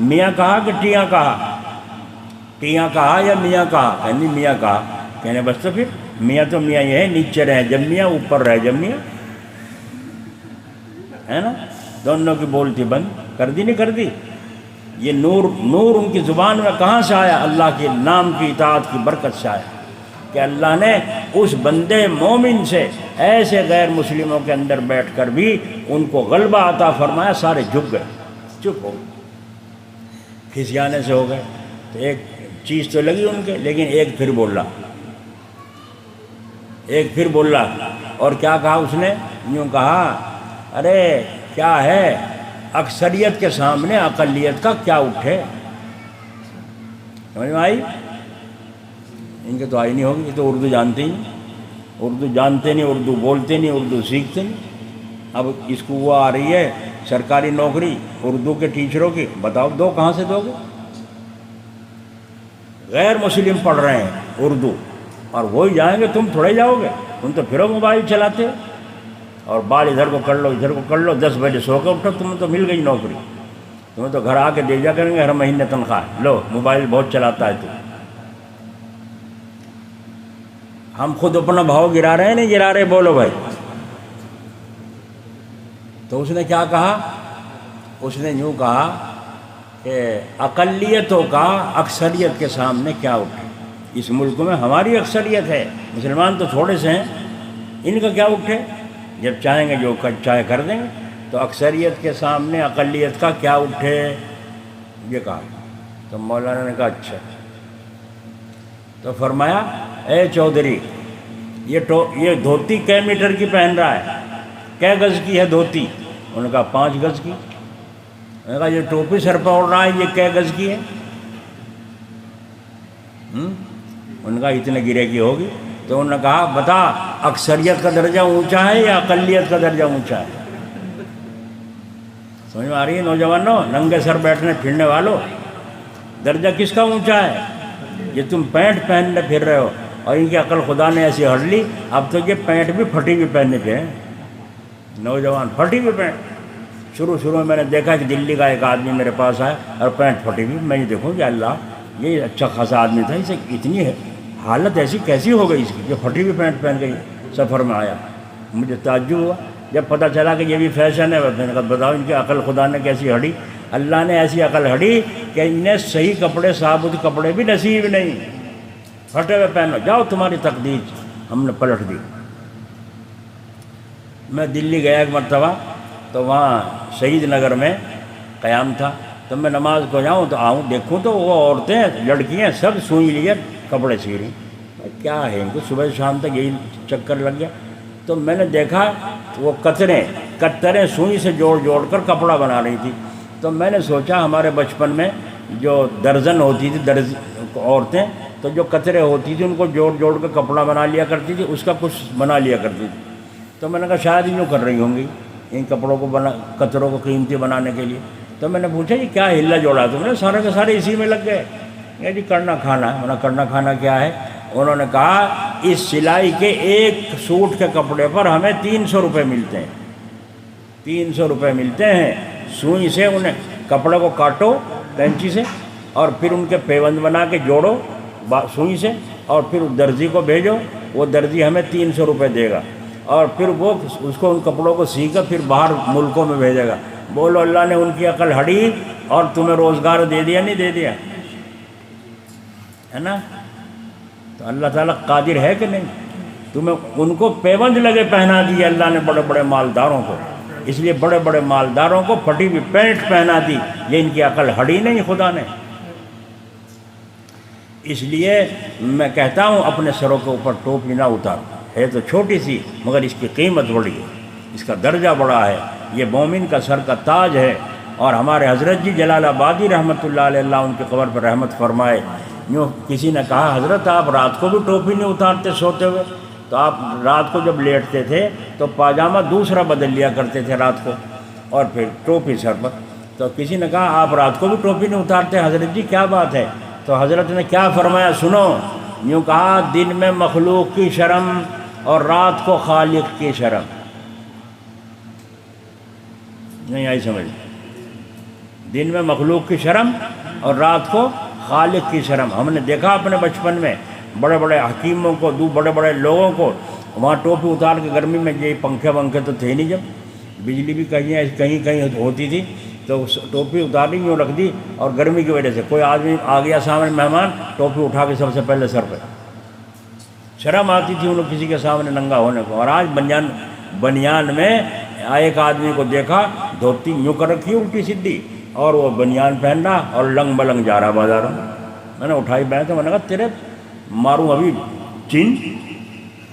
میاں کہا کہ ٹیاں کہا؟ ٹیاں کہا یا میاں کہا؟ کہنی میاں کہا۔ کہنے بس تو پھر میاں تو میاں یہ ہے، نیچے رہے جب میاں، اوپر رہے جب میاں، ہے نا؟ دونوں کی بولتی بند کر دی نہیں کر دی۔ یہ نور ان کی زبان میں کہاں سے آیا؟ اللہ کے نام کی اطاعت کی برکت سے آیا کہ اللہ نے اس بندے مومن سے ایسے غیر مسلموں کے اندر بیٹھ کر بھی ان کو غلبہ عطا فرمایا، سارے جھک گئے، چپ ہو گئے، کھسیانے سے ہو گئے۔ تو ایک چیز تو لگی ان کے، لیکن ایک پھر بولا اور کیا کہا اس نے؟ یوں کہا ارے کیا ہے، اکثریت کے سامنے اقلیت کا کیا اٹھے؟ سمجھ میں آئی؟ ان کے تو آئی نہیں ہوگی، یہ تو اردو جانتے ہی نہیں، اردو جانتے نہیں، اردو بولتے نہیں، اردو سیکھتے نہیں۔ اب اس کو وہ آ رہی ہے سرکاری نوکری اردو کے ٹیچروں کی، بتاؤ دو کہاں سے دو گے؟ غیر مسلم پڑھ رہے ہیں اردو اور وہی جائیں گے، تم تھوڑے جاؤ گے، تم تو پھرو موبائل چلاتے ہو اور بال ادھر کو کر لو ادھر کو کر لو، 10 بجے سو کے اٹھو، تمہیں تو مل گئی نوکری، تمہیں تو گھر آ کے دے جا کریں گے ہر مہینے تنخواہ، لو موبائل بہت چلاتا ہے تو۔ ہم خود اپنا بھاؤ گرا رہے ہیں نہیں گرا رہے؟ بولو بھائی۔ تو اس نے کیا کہا؟ اس نے یوں کہا کہ اقلیتوں کا اکثریت کے سامنے کیا اٹھے؟ اس ملک میں ہماری اکثریت ہے، مسلمان تو تھوڑے سے ہیں، ان کا کیا اٹھے؟ جب چاہیں گے جو چاہے کر دیں گے، تو اکثریت کے سامنے اقلیت کا کیا اٹھے؟ یہ کہا۔ تو مولانا نے کہا اچھا۔ تو فرمایا اے چودھری یہ دھوتی کئے میٹر کی پہن رہا ہے، کئے گز کی ہے دھوتی؟ انہوں نے کہا 5 گز کی۔ انہوں نے کہا یہ ٹوپی سر پہ اوڑھ رہا ہے یہ کئے گز کی ہے؟ انہوں نے کہا اتنے گرے کی ہوگی۔ تو انہوں نے کہا بتا اکثریت کا درجہ اونچا ہے یا اقلیت کا درجہ اونچا ہے؟ سمجھ میں آ رہی ہے نوجوانوں، ننگے سر بیٹھنے پھرنے والوں؟ درجہ کس کا اونچا ہے؟ یہ تم پینٹ پہننے پھر رہے ہو اور ان کی عقل خدا نے ایسی ہڑ لی، اب تو یہ پینٹ بھی پھٹی ہوئی پہننے پہ ہیں نوجوان، پھٹی ہوئی پینٹ۔ شروع میں میں نے دیکھا کہ دلی کا ایک آدمی میرے پاس آیا اور پینٹ پھٹی ہوئی، میں یہ دیکھوں کہ اللہ یہ اچھا خاصا آدمی تھا، اسے اتنی حالت ایسی کیسی ہو گئی اس کی، جو پھٹی ہوئی پینٹ پہن گئی سفر میں آیا؟ مجھے تعجب ہوا جب پتہ چلا کہ یہ بھی فیشن ہے۔ میں نے کہا بتاؤ ان کی عقل خدا نے کیسی ہڑی؟ اللہ نے ایسی عقل ہڑی کہ انہیں صحیح کپڑے ثابت کپڑے بھی نصیب نہیں، پھٹے ہوئے پہنو، جاؤ تمہاری تقدیر ہم نے پلٹ دی۔ میں دلی گیا ایک مرتبہ، تو وہاں شہید نگر میں قیام تھا، تو میں نماز کو جاؤں تو آؤں دیکھوں تو وہ عورتیں لڑکیاں سب سوئی لیے کپڑے سی رہی، کیا ہے ان کو صبح شام تک یہی چکر لگ گیا۔ تو میں نے دیکھا وہ کتریں سوئی سے جوڑ کر کپڑا بنا رہی تھی۔ تو میں نے سوچا ہمارے بچپن میں جو درزن ہوتی تھی عورتیں، تو جو کتریں ہوتی تھی ان کو جوڑ کے کپڑا بنا لیا کرتی تھی، اس کا کچھ بنا لیا کرتی تھی۔ تو میں نے کہا شاید یوں کر رہی ہوں گی ان کپڑوں کو کتروں کو قیمتی بنانے کے لیے۔ تو میں نے پوچھا یہ کیا ہلا جوڑا تم نے؟ سارے کے سارے اسی میں لگ گئے۔ یہ جی کرنا کھانا ہے۔ میں نے کرنا کھانا کیا ہے؟ انہوں نے کہا اس سلائی کے ایک سوٹ کے کپڑے پر ہمیں 300 روپے ملتے ہیں، 300 روپے ملتے ہیں۔ سوئی سے انہیں کپڑے کو کاٹو کینچی سے اور پھر ان کے پیوند بنا کے جوڑو سوئی سے، اور پھر درزی کو بھیجو، وہ درزی ہمیں 300 روپے دے گا، اور پھر وہ اس کو ان کپڑوں کو سی کر پھر باہر ملکوں میں بھیجے گا۔ بولو اللہ نے ان کی عقل ہڑی اور تمہیں روزگار دے دیا نہیں دے دیا؟ ہے نا؟ تو اللہ تعالیٰ قادر ہے کہ نہیں؟ تمہیں ان کو پیوند لگے پہنا دی اللہ نے بڑے بڑے مالداروں کو، اس لیے بڑے بڑے مالداروں کو پھٹی ہوئی پینٹ پہنا دی، یہ ان کی عقل ہڑی نہیں خدا نے۔ اس لیے میں کہتا ہوں اپنے سروں کے اوپر ٹوپی نہ اتارو، ہے تو چھوٹی سی مگر اس کی قیمت بڑی ہے، اس کا درجہ بڑا ہے، یہ مومن کا سر کا تاج ہے۔ اور ہمارے حضرت جی جلال آبادی رحمۃ اللہ علیہ، اللہ ان کی قبر پر رحمت فرمائے، یوں کسی نے کہا حضرت آپ رات کو بھی ٹوپی نہیں اتارتے سوتے ہوئے؟ تو آپ رات کو جب لیٹتے تھے تو پاجامہ دوسرا بدل لیا کرتے تھے رات کو اور پھر ٹوپی سر پر۔ تو کسی نے کہا آپ رات کو بھی ٹوپی نہیں اتارتے حضرت جی، کیا بات ہے؟ تو حضرت نے کیا فرمایا سنو، یوں کہا دن میں مخلوق کی شرم اور رات کو خالق کی شرم. نہیں آئی سمجھ؟ دن میں مخلوق کی شرم اور رات کو خالق کی شرم. ہم نے دیکھا اپنے بچپن میں بڑے بڑے حکیموں کو، بڑے بڑے لوگوں کو وہاں ٹوپی اتار کے گرمی میں، یہ پنکھے تو تھے نہیں، جب بجلی بھی کہیں ہوتی تھی تو ٹوپی اتارنی یوں رکھ دی، اور گرمی کی وجہ سے کوئی آدمی آ گیا سامنے مہمان، ٹوپی اٹھا کے سب سے پہلے سر پہ. شرم آتی تھی انہوں کسی کے سامنے ننگا ہونے کو. اور آج بنیان میں ایک آدمی کو دیکھا دھوتی یوں کر رکھی الٹی سیدھی، اور وہ بنیان پہن رہا اور لنگ بلنگ جا رہا بازاروں میں. میں نے اٹھائی بیٹھ تو میں نے کہا تیرے ماروں ابھی چین.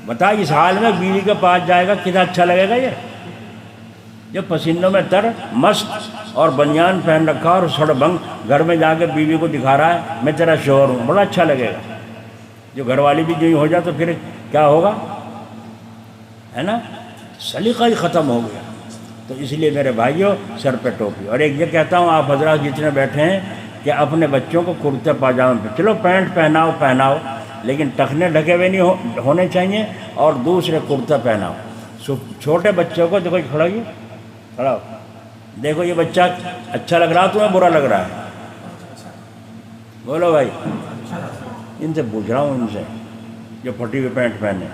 بتا اس حال میں بیوی کے پاس جائے گا کتنا اچھا لگے گا؟ یہ جو پسینوں میں تر مست اور بنیان پہن رکھا اور سڑ بھنگ گھر میں جا کے بیوی کو دکھا رہا ہے میں تیرا شوہر ہوں، بڑا اچھا لگے گا. جو گھر والی بھی جو ہو جائے تو پھر کیا ہوگا، ہے نا؟ سلیقہ ہی ختم ہو گیا. تو اس لیے میرے بھائیوں سر پہ ٹوپی. اور ایک یہ کہتا ہوں آپ حضرات جتنے بیٹھے ہیں کہ اپنے بچوں کو کرتے پاجامے پہ، چلو پینٹ پہناؤ لیکن ٹخنے ڈھکے ہوئے نہیں ہونے چاہیے، اور دوسرے کرتا پہناؤ. چھوٹے بچوں کو دیکھو کھڑا ہو، دیکھو یہ بچہ اچھا لگ رہا تمہیں برا لگ رہا ہے؟ بولو بھائی. ان سے پوچھ رہا ہوں، ان سے جو پھٹی ہوئی پینٹ پہنے،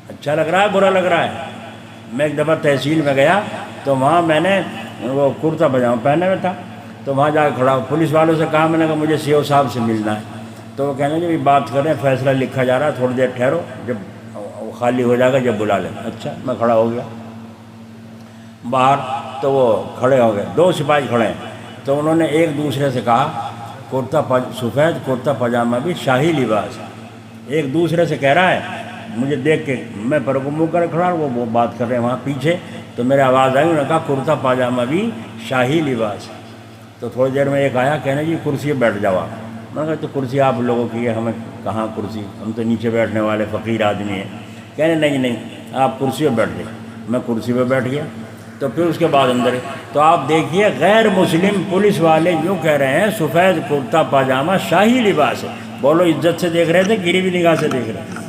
اچھا لگ رہا ہے برا لگ رہا ہے؟ میں ایک دفعہ تحصیل میں گیا تو وہاں میں نے وہ کرتا پاجامہ پہنے ہوئے تھا، تو وہاں جا کے کھڑا پولیس والوں سے کہا، میں نے کہا مجھے سی او صاحب سے ملنا ہے. تو وہ کہنے جب بات کریں فیصلہ لکھا جا رہا ہے، تھوڑی دیر ٹھہرو، جب خالی ہو جائے گا جب بلا لیں. اچھا. میں کھڑا ہو گیا باہر، تو وہ کھڑے ہو گئے، 2 سپاہی کھڑے ہیں. تو انہوں نے ایک دوسرے سے کہا سفید کرتا پاجامہ بھی شاہی لباس ہے. ایک دوسرے سے کہہ رہا ہے، مجھے دیکھ کے میں پر کو منہ کر کھڑا، وہ بات کر رہے ہیں وہاں پیچھے. تو میرے آواز آئی، انہوں نے کہا کرتا پاجامہ بھی شاہی لباس ہے. تو تھوڑی دیر میں ایک آیا، کہنے جی کرسی پہ بیٹھ جاؤ. میں نے کہا تو کرسی آپ لوگوں کی ہے، ہمیں کہاں کرسی، ہم تو نیچے بیٹھنے والے فقیر آدمی ہیں. کہنے نہیں آپ کرسی پہ بیٹھ گئے. میں کرسی پہ بیٹھ گیا. تو پھر اس کے بعد اندر، تو آپ دیکھیے غیر مسلم پولیس والے یوں کہہ رہے ہیں سفید کرتا پاجامہ شاہی لباس ہے. بولو عزت سے دیکھ رہے تھے، گری بھی نگاہ سے دیکھ رہے تھے.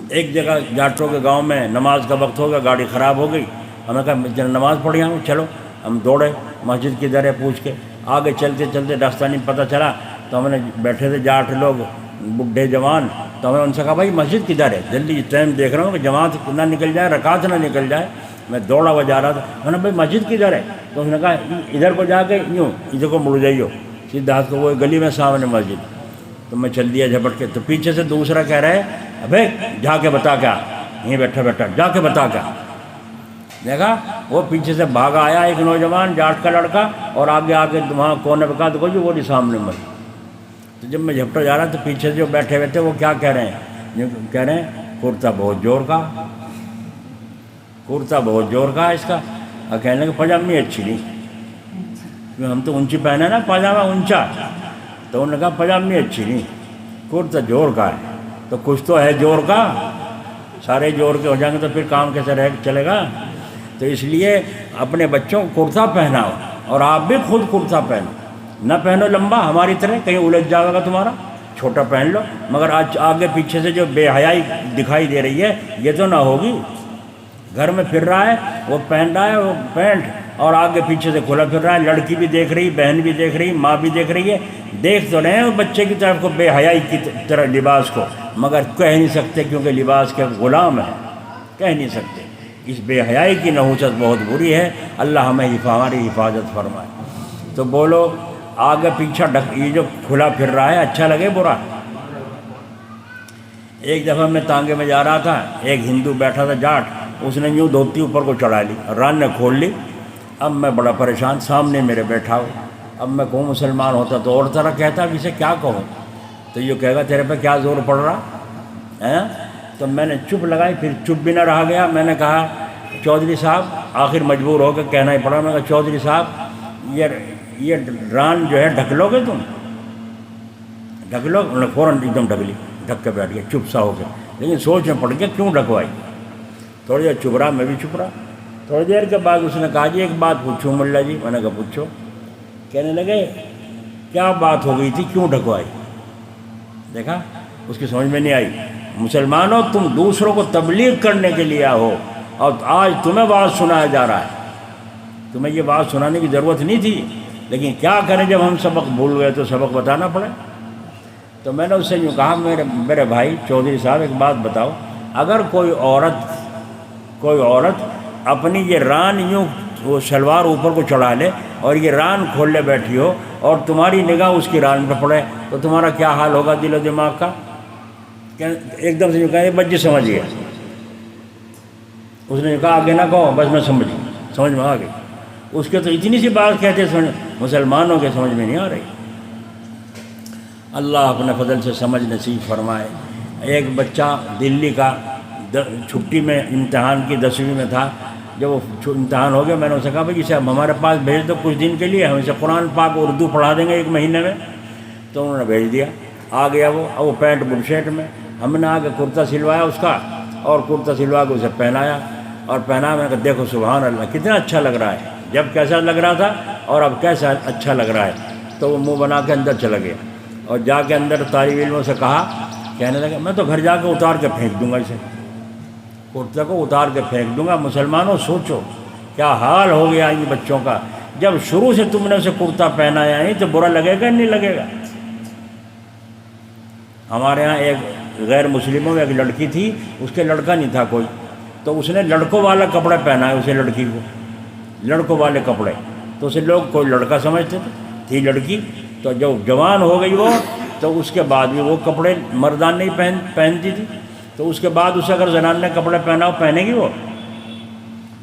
ایک جگہ جاٹوں کے گاؤں میں نماز کا وقت ہو گیا، گاڑی خراب ہو گئی. ہمیں کہا نماز پڑھی ہوں، چلو. ہم دوڑے مسجد کی در پوچھ کے، آگے چلتے چلتے راستہ نہیں پتہ چلا. تو ہم نے بیٹھے تھے جاٹ لوگ بڈھے جوان، تو ہمیں ان سے کہا بھائی مسجد کدھر ہے، جلدی ٹائم دیکھ رہا ہوں کہ جماعت نہ نکل جائے، رکعت نہ نکل جائے. میں دوڑا ہوا جا رہا تھا. میں نے بھائی مسجد کدھر ہے؟ تو اس نے کہا ادھر کو جا کے یوں ادھر کو مڑ جائیو سیدھا ہاتھ کو، وہ گلی میں سامنے مسجد. تو میں چل دیا جھپٹ کے. تو پیچھے سے دوسرا کہہ رہا ہے ابے جا کے بتا کیا، یہیں بیٹھا جا کے بتا کیا. دیکھا وہ پیچھے سے بھاگا آیا ایک نوجوان جاٹ کا لڑکا، اور آگے آ کے وہاں کونے پہ کہا تو کوئی وہ نہیں سامنے مسجد. تو جب میں جھپٹا جا رہا تو پیچھے سے جو بیٹھے ہوئے تھے وہ کیا کہہ رہے ہیں، کہہ رہے ہیں کرتا بہت زور کا، کرتا بہت زور کا ہے اس کا. اور کہنے لگے پاجامی اچھی نہیں، ہم تو اونچی پہنے نا پاجامہ اونچا. تو انہوں نے کہا پاجامی اچھی نہیں، کرتا زور کا ہے. تو کچھ تو ہے زور کا، سارے زور کے ہو جائیں گے تو پھر کام کیسے چلے گا. تو اس لیے اپنے بچوں کو کرتا پہناؤ، اور آپ بھی خود کرتا پہنو. نہ پہنو لمبا ہماری طرح، کہیں الجھ جائے گا تمہارا، چھوٹا پہن لو. مگر آج آگے پیچھے سے جو بے حیائی دکھائی دے رہی ہے یہ تو نہ ہوگی. گھر میں پھر رہا ہے، وہ پہن رہا ہے وہ پینٹ، اور آگے پیچھے سے کھلا پھر رہا ہے. لڑکی بھی دیکھ رہی، بہن بھی دیکھ رہی، ماں بھی دیکھ رہی ہے. دیکھ تو رہے ہیں بچے کی طرف کو، بے حیائی کی طرح لباس کو، مگر کہہ نہیں سکتے کیونکہ لباس کے غلام ہیں، کہہ نہیں سکتے. اس بے حیائی کی نحوست بہت بری ہے. اللہ ہمیں ہماری حفاظت فرمائے. تو بولو آگے پیچھے یہ جو کھلا پھر رہا ہے اچھا لگے برا؟ ایک دفعہ میں تانگے میں جا رہا تھا، ایک ہندو بیٹھا تھا جاٹ، اس نے یوں دھوتی اوپر کو چڑھا لی، ران نے کھول لی. اب میں بڑا پریشان، سامنے میرے بیٹھا ہو. اب میں کہوں مسلمان ہوتا تو اور طرح کہتا، اب اسے کیا کہوں؟ تو یہ کہے گا تیرے پہ کیا زور پڑ رہا ہے. تو میں نے چپ لگائی، پھر چپ بھی نہ رہا گیا. میں نے کہا چودھری صاحب، آخر مجبور ہو کے کہنا ہی پڑا. میں نے کہا چودھری صاحب یہ ران جو ہے ڈھک لو گے تم؟ ڈھک لو؟ انہوں نے فوراً ایک دم ڈھک لی، ڈھک کے بیٹھ گیا چپ سا ہو کے. لیکن سوچ میں پڑ گیا کیوں ڈھکوائی. تھوڑی دیر چپ رہا، میں بھی چپ رہا. تھوڑی دیر کے بعد اس نے کہا جی ایک بات پوچھوں ملا جی. میں نے کہا پوچھو. کہنے لگے کیا بات ہو گئی تھی، کیوں ڈھکوائی؟ دیکھا اس کی سمجھ میں نہیں آئی. مسلمانوں تم دوسروں کو تبلیغ کرنے کے لیے ہو، اور آج تمہیں بات سنایا جا رہا ہے۔ تمہیں یہ بات سنانے کی ضرورت نہیں تھی، لیکن کیا کریں جب ہم سبق بھول گئے تو سبق بتانا پڑے۔ تو میں نے اس سے یوں کہا، میرے بھائی چودھری صاحب ایک بات بتاؤ، اگر کوئی عورت اپنی یہ ران یوں وہ شلوار اوپر کو چڑھا لے اور یہ ران کھول لے بیٹھی ہو اور تمہاری نگاہ اس کی ران پہ پڑے تو تمہارا کیا حال ہوگا دل و دماغ کا؟ ایک دم سے یوں کہا یہ بچی سمجھ گیا، اس نے کہا آگے نہ کہو، بس میں سمجھ میں آ گئی۔ اس کے تو اتنی سی بات کہتے مسلمانوں کے سمجھ میں نہیں آ رہی۔ اللہ اپنے فضل سے سمجھ نصیب فرمائے۔ ایک بچہ دلی کا چھٹی میں امتحان کی 10ویں میں تھا، جب وہ امتحان ہو گیا میں نے اسے کہا بھائی اسے ہمارے پاس بھیج دو کچھ دن کے لیے، ہم اسے قرآن پاک اردو پڑھا دیں گے 1 مہینے میں۔ تو انہوں نے بھیج دیا، آ گیا وہ پینٹ بلشرٹ میں، ہم نے آگے کرتا سلوایا اس کا، اور کرتا سلوا کے اسے پہنایا، اور پہنا میں نے کہا دیکھو سبحان اللہ کتنا اچھا لگ رہا ہے، جب کیسا لگ رہا تھا اور اب کیسا اچھا لگ رہا ہے۔ تو وہ منہ بنا کے اندر چلا گیا، اور جا کے اندر طالب علموں سے کہنے لگا میں تو گھر جا کے اتار کے پھینک دوں گا، اسے کرتے کو اتار کے پھینک دوں گا۔ مسلمانوں سوچو کیا حال ہو گیا ان بچوں کا، جب شروع سے تم نے اسے کرتا پہنایا نہیں تو برا لگے گا نہیں لگے گا؟ ہمارے ہاں ایک غیر مسلموں میں ایک لڑکی تھی، اس کے لڑکا نہیں تھا کوئی، تو اس نے لڑکوں والا کپڑے پہنا ہے اسے، لڑکی کو لڑکوں والے کپڑے، تو اسے لوگ کوئی لڑکا سمجھتے تھی لڑکی، تو جب جوان ہو گئی وہ تو اس کے بعد بھی وہ کپڑے مردان نہیں پہنتی تھی، تو اس کے بعد اسے اگر زنان نے کپڑے پہنا پہنے گی وہ؟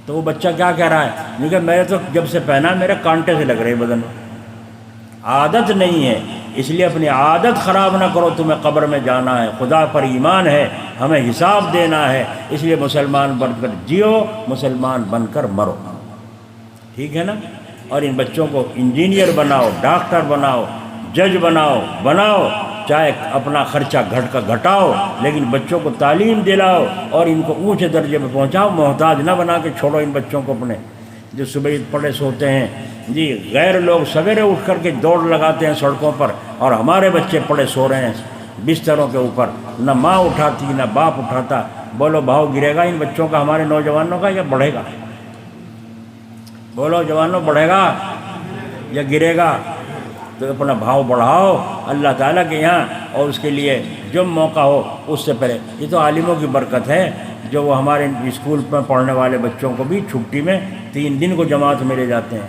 تو وہ بچہ کیا کہہ رہا ہے، کیونکہ میں تو جب سے پہنا میرے کانٹے سے لگ رہے بدن میں، عادت نہیں ہے، اس لیے اپنی عادت خراب نہ کرو، تمہیں قبر میں جانا ہے، خدا پر ایمان ہے، ہمیں حساب دینا ہے، اس لیے مسلمان بن کر جیو، مسلمان بن کر مرو، ٹھیک ہے نا؟ اور ان بچوں کو انجینئر بناؤ، ڈاکٹر بناؤ، جج بناؤ، چاہے اپنا خرچہ گھٹاؤ، لیکن بچوں کو تعلیم دلاؤ اور ان کو اونچے درجے میں پہنچاؤ، محتاج نہ بنا کے چھوڑو ان بچوں کو اپنے، جو صبح پڑے سوتے ہیں جی، غیر لوگ سویرے اٹھ کر کے دوڑ لگاتے ہیں سڑکوں پر، اور ہمارے بچے پڑے سو رہے ہیں بستروں کے اوپر، نہ ماں اٹھاتی نہ باپ اٹھاتا۔ بولو بھاؤ گرے گا ان بچوں کا، ہمارے نوجوانوں کا، یا بڑھے گا؟ بولو جوانوں، بڑھے گا یا گرے گا؟ تو اپنا بھاؤ بڑھاؤ اللہ تعالیٰ کے یہاں، اور اس کے لیے جو موقع ہو اس سے پہلے، یہ تو عالموں کی برکت ہے جو وہ ہمارے اسکول میں پڑھنے والے بچوں کو بھی چھٹی میں 3 دن کو جماعت میں لے جاتے ہیں،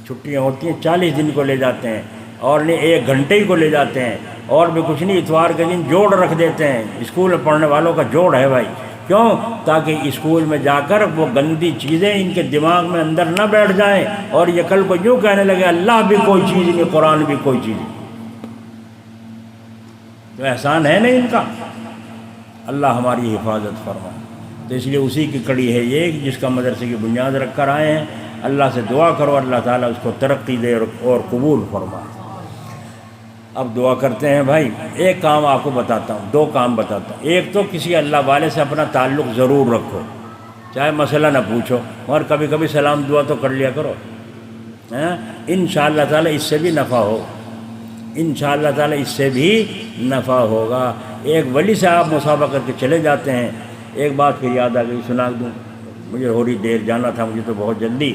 چھٹیاں ہوتی ہیں 40 دن کو لے جاتے ہیں، اور نہیں 1 گھنٹے ہی کو لے جاتے ہیں، اور بھی کچھ نہیں، اتوار کے دن جوڑ رکھ دیتے ہیں، اسکول میں پڑھنے والوں کا جوڑ ہے بھائی، کیوں؟ تاکہ اسکول میں جا کر وہ گندی چیزیں ان کے دماغ میں اندر نہ بیٹھ جائیں، اور یہ کل کو یوں کہنے لگے اللہ بھی کوئی چیز نہیں، قرآن بھی کوئی چیز نہیں۔ تو احسان ہے نہیں ان کا، اللہ ہماری حفاظت فرمائے۔ تو اس لیے اسی کی کڑی ہے یہ کہ جس کا مدرسے کی بنیاد رکھ کر آئے ہیں، اللہ سے دعا کرو اللہ تعالیٰ اس کو ترقی دے اور قبول فرمائے۔ اب دعا کرتے ہیں بھائی، ایک کام آپ کو بتاتا ہوں، 2 کام بتاتا ہوں۔ ایک تو کسی اللہ والے سے اپنا تعلق ضرور رکھو، چاہے مسئلہ نہ پوچھو، اور کبھی کبھی سلام دعا تو کر لیا کرو، انشاءاللہ تعالیٰ اس سے بھی نفع ہو، انشاءاللہ تعالیٰ اس سے بھی نفع ہوگا۔ ایک ولی سے آپ مسافہ کر کے چلے جاتے ہیں، ایک بات پھر یاد آ گئی، سنا دوں، مجھے ہو رہی دیر جانا تھا مجھے تو بہت جلدی۔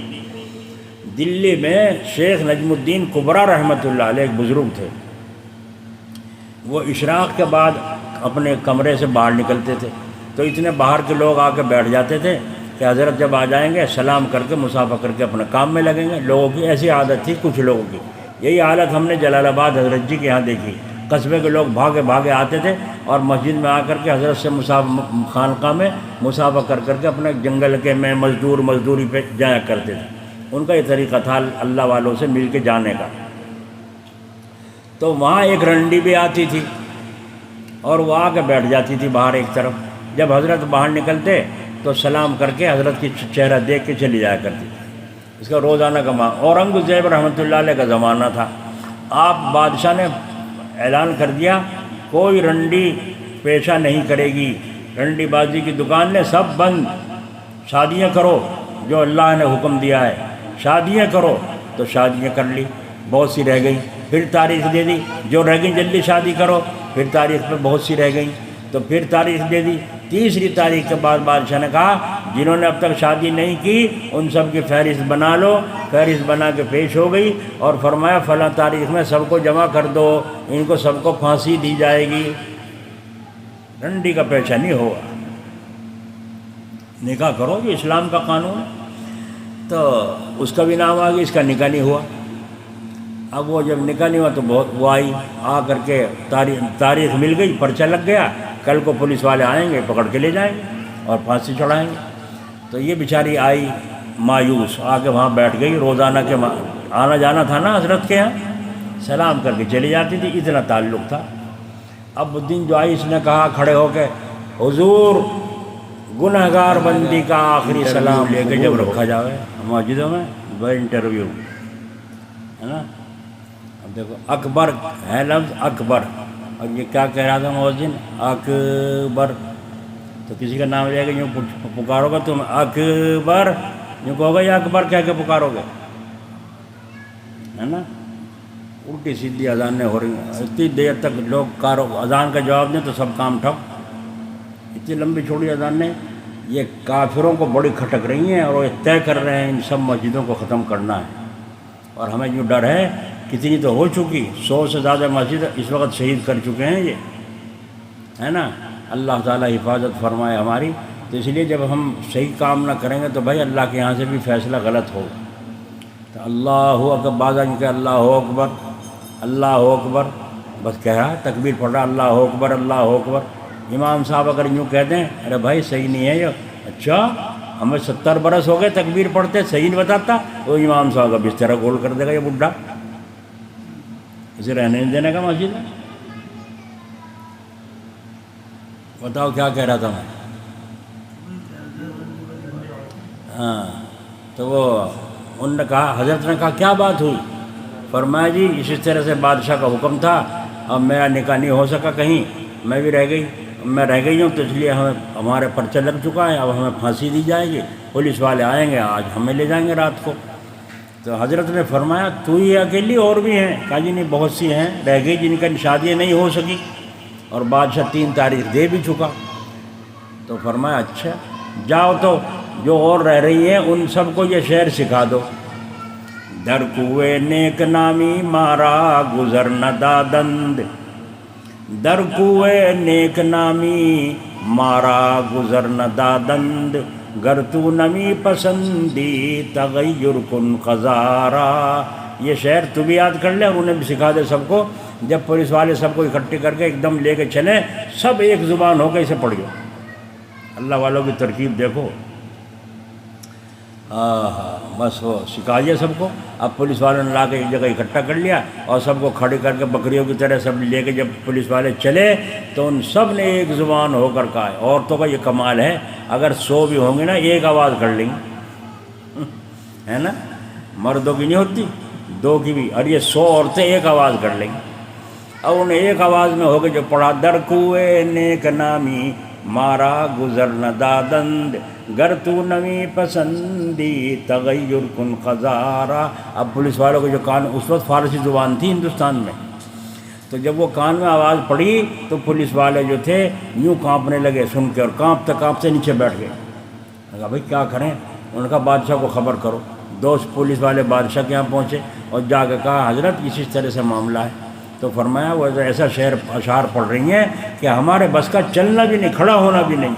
دلی میں شیخ نجم الدین کبریٰ رحمۃ اللہ علیہ ایک بزرگ تھے، وہ اشراق کے بعد اپنے کمرے سے باہر نکلتے تھے تو اتنے باہر کے لوگ آ کے بیٹھ جاتے تھے کہ حضرت جب آ جائیں گے سلام کر کے مسافہ کر کے اپنے کام میں لگیں گے۔ لوگوں کی ایسی عادت تھی، کچھ لوگوں کی یہی حالت ہم نے جلال آباد حضرت جی کے یہاں دیکھی، قصبے کے لوگ بھاگے بھاگے آتے تھے اور مسجد میں آ کر کے حضرت سے خانقاہ میں مسافہ کر کر کے اپنے جنگل کے میں مزدوری پہ جایا کرتے تھے۔ ان کا یہ طریقہ تھا اللہ والوں سے مل کے جانے کا۔ تو وہاں ایک رنڈی بھی آتی تھی اور وہ آ کے بیٹھ جاتی تھی باہر ایک طرف، جب حضرت باہر نکلتے تو سلام کر کے حضرت کی چہرہ دیکھ کے چلی جایا کرتی تھی۔ اس کا روزانہ کا اورنگزیب رحمۃ اللہ علیہ کا زمانہ تھا، آپ بادشاہ نے اعلان کر دیا کوئی رنڈی پیشہ نہیں کرے گی، رنڈی بازی کی دکان نے سب بند، شادیاں کرو جو اللہ نے حکم دیا ہے، شادیاں کرو۔ تو شادیاں کر لی، بہت سی رہ گئیں، پھر تاریخ دے دی جو رہ گئیں جلدی شادی کرو، پھر تاریخ پہ بہت سی رہ گئیں۔ تو پھر تاریخ دے دی۔ تیسری تاریخ کے بعد بادشاہ نے کہا جنہوں نے اب تک شادی نہیں کی ان سب کی فہرست بنا لو۔ فہرست بنا کے پیش ہو گئی اور فرمایا فلاں تاریخ میں سب کو جمع کر دو، ان کو سب کو پھانسی دی جائے گی، ڈنڈی کا پیچھا نہیں ہوگا، نکاح کرو، یہ اسلام کا قانون ہے۔ تو اس کا بھی نام آ گیا، اس کا نکاح نہیں ہوا۔ اب وہ جب نکاح نہیں ہوا تو بہت وہ آئی، آ کر کے تاریخ مل گئی، پرچہ لگ گیا، کل کو پولیس والے آئیں گے، پکڑ کے لے جائیں گے اور پھانسی چڑھائیں گے۔ تو یہ بیچاری آئی مایوس، آ کے وہاں بیٹھ گئی، روزانہ کے آنا جانا تھا نا حضرت کے یہاں، سلام کر کے چلی جاتی تھی، اتنا تعلق تھا۔ اب الدین جو آئی اس نے کہا کھڑے ہو کے حضور گنہگار بندی کا آخری سلام لے کے جب رکھا جاوے مسجدوں میں بڑے انٹرویو ہے نا، اب دیکھو اکبر ہے لفظ اکبر، اور یہ کیا کہہ رہا تھا مؤذن اکبر، تو کسی کا نام لے کے یوں پکارو گے تم اکبر، یوں کہو گے یا اکبر کہہ کے پکارو گے، ہے نا، الٹی سیدھی اذانیں ہو رہی ہیں، اتنی دیر تک لوگ اذان کا جواب دیں تو سب کام ٹھپ، اتنی لمبی چھوڑی اذانیں، یہ کافروں کو بڑی کھٹک رہی ہیں اور وہ طے کر رہے ہیں ان سب مسجدوں کو ختم کرنا ہے، اور ہمیں جو ڈر ہے کتنی تو ہو چکی، 100 سے زیادہ مسجد اس وقت شہید کر چکے ہیں یہ، ہے نا، اللہ تعالیٰ حفاظت فرمائے ہماری۔ تو اس لیے جب ہم صحیح کام نہ کریں گے تو بھائی اللہ کے یہاں سے بھی فیصلہ غلط ہوگا۔ تو اللہ اکبر، بعض کہ اللہ اکبر اللہ اکبر بس کہہ رہا ہے، تکبیر پڑھ رہا اللہ اکبر اللہ اکبر، امام صاحب اگر یوں کہہ دیں ارے بھائی صحیح نہیں ہے یہ، اچھا ہمیں 70 برس ہو گئے تکبیر پڑھتے صحیح نہیں بتاتا، وہ امام صاحب کا بستر گول کر دے گا یہ بڈھا، اسے رہنے نہیں دینے کا مسجد میں۔ بتاؤ کیا کہہ رہا تھا میں؟ ہاں، تو وہ انہوں نے کہا، حضرت نے کہا کیا بات ہوئی؟ فرمایا جی اسی طرح سے بادشاہ کا حکم تھا، اب میرا نکاح نہیں ہو سکا کہیں، میں بھی رہ گئی، میں رہ گئی ہوں تو اس لیے ہمارے پرچہ لگ چکا ہے، اب ہمیں پھانسی دی جائے گی، پولیس والے آئیں گے آج ہمیں لے جائیں گے رات کو۔ تو حضرت نے فرمایا تو ہی اکیلی اور بھی ہیں؟ کہا جی نہیں بہت سی ہیں رہ گئی جن کا شادیاں نہیں ہو سکی، اور بادشاہ 3 تاریخ دے بھی چکا۔ تو فرمایا اچھا جاؤ تو جو اور رہ رہی ہیں ان سب کو یہ شعر سکھا دو، در کوئے نیک نامی مارا گزر نہ دادند، در کوئے نیک نامی مارا گزر نہ دادند، گر تو نمی پسندی تغیر کن قزارا۔ یہ شعر تو بھی یاد کر لے اور انہیں بھی سکھا دے سب کو، جب پولیس والے سب کو اکٹھے کر کے ایک دم لے کے چلیں سب ایک زبان ہو کے اسے پڑھیو۔ اللہ والوں کی ترکیب دیکھو، بس وہ سکھائیے سب کو۔ اب پولیس والوں نے لا کے ایک جگہ اکٹھا کر لیا اور سب کو کھڑے کر کے بکریوں کی طرح سب لے کے جب پولیس والے چلے تو ان سب نے ایک زبان ہو کر کہا۔ عورتوں کا یہ کمال ہے، اگر 100 بھی ہوں گے نا ایک آواز کر لیں گے، ہے نا، مردوں کی نہیں ہوتی 2 کی بھی، اور یہ 100 عورتیں ایک آواز کر لیں گی۔ اب انہیں ایک آواز میں ہو کے جو پڑھا، در کوئے نیک نامی مارا گزر نہ دادند، گر تو نمی پسندی تغیر کن خزارا۔ اب پولیس والوں کو جو کان، اس وقت فارسی زبان تھی ہندوستان میں، تو جب وہ کان میں آواز پڑی تو پولیس والے جو تھے یوں کانپنے لگے سن کے، اور کانپتے کانپتے نیچے بیٹھ گئے۔ کہا بھائی کیا کریں؟ انہوں نے کہا بادشاہ کو خبر کرو۔ 2 پولیس والے بادشاہ کے یہاں پہنچے اور جا کے کہا حضرت اسی طرح سے معاملہ ہے۔ تو فرمایا وہ ایسا اشعار پڑھ رہی ہیں کہ ہمارے بس کا چلنا بھی نہیں، کھڑا ہونا بھی نہیں۔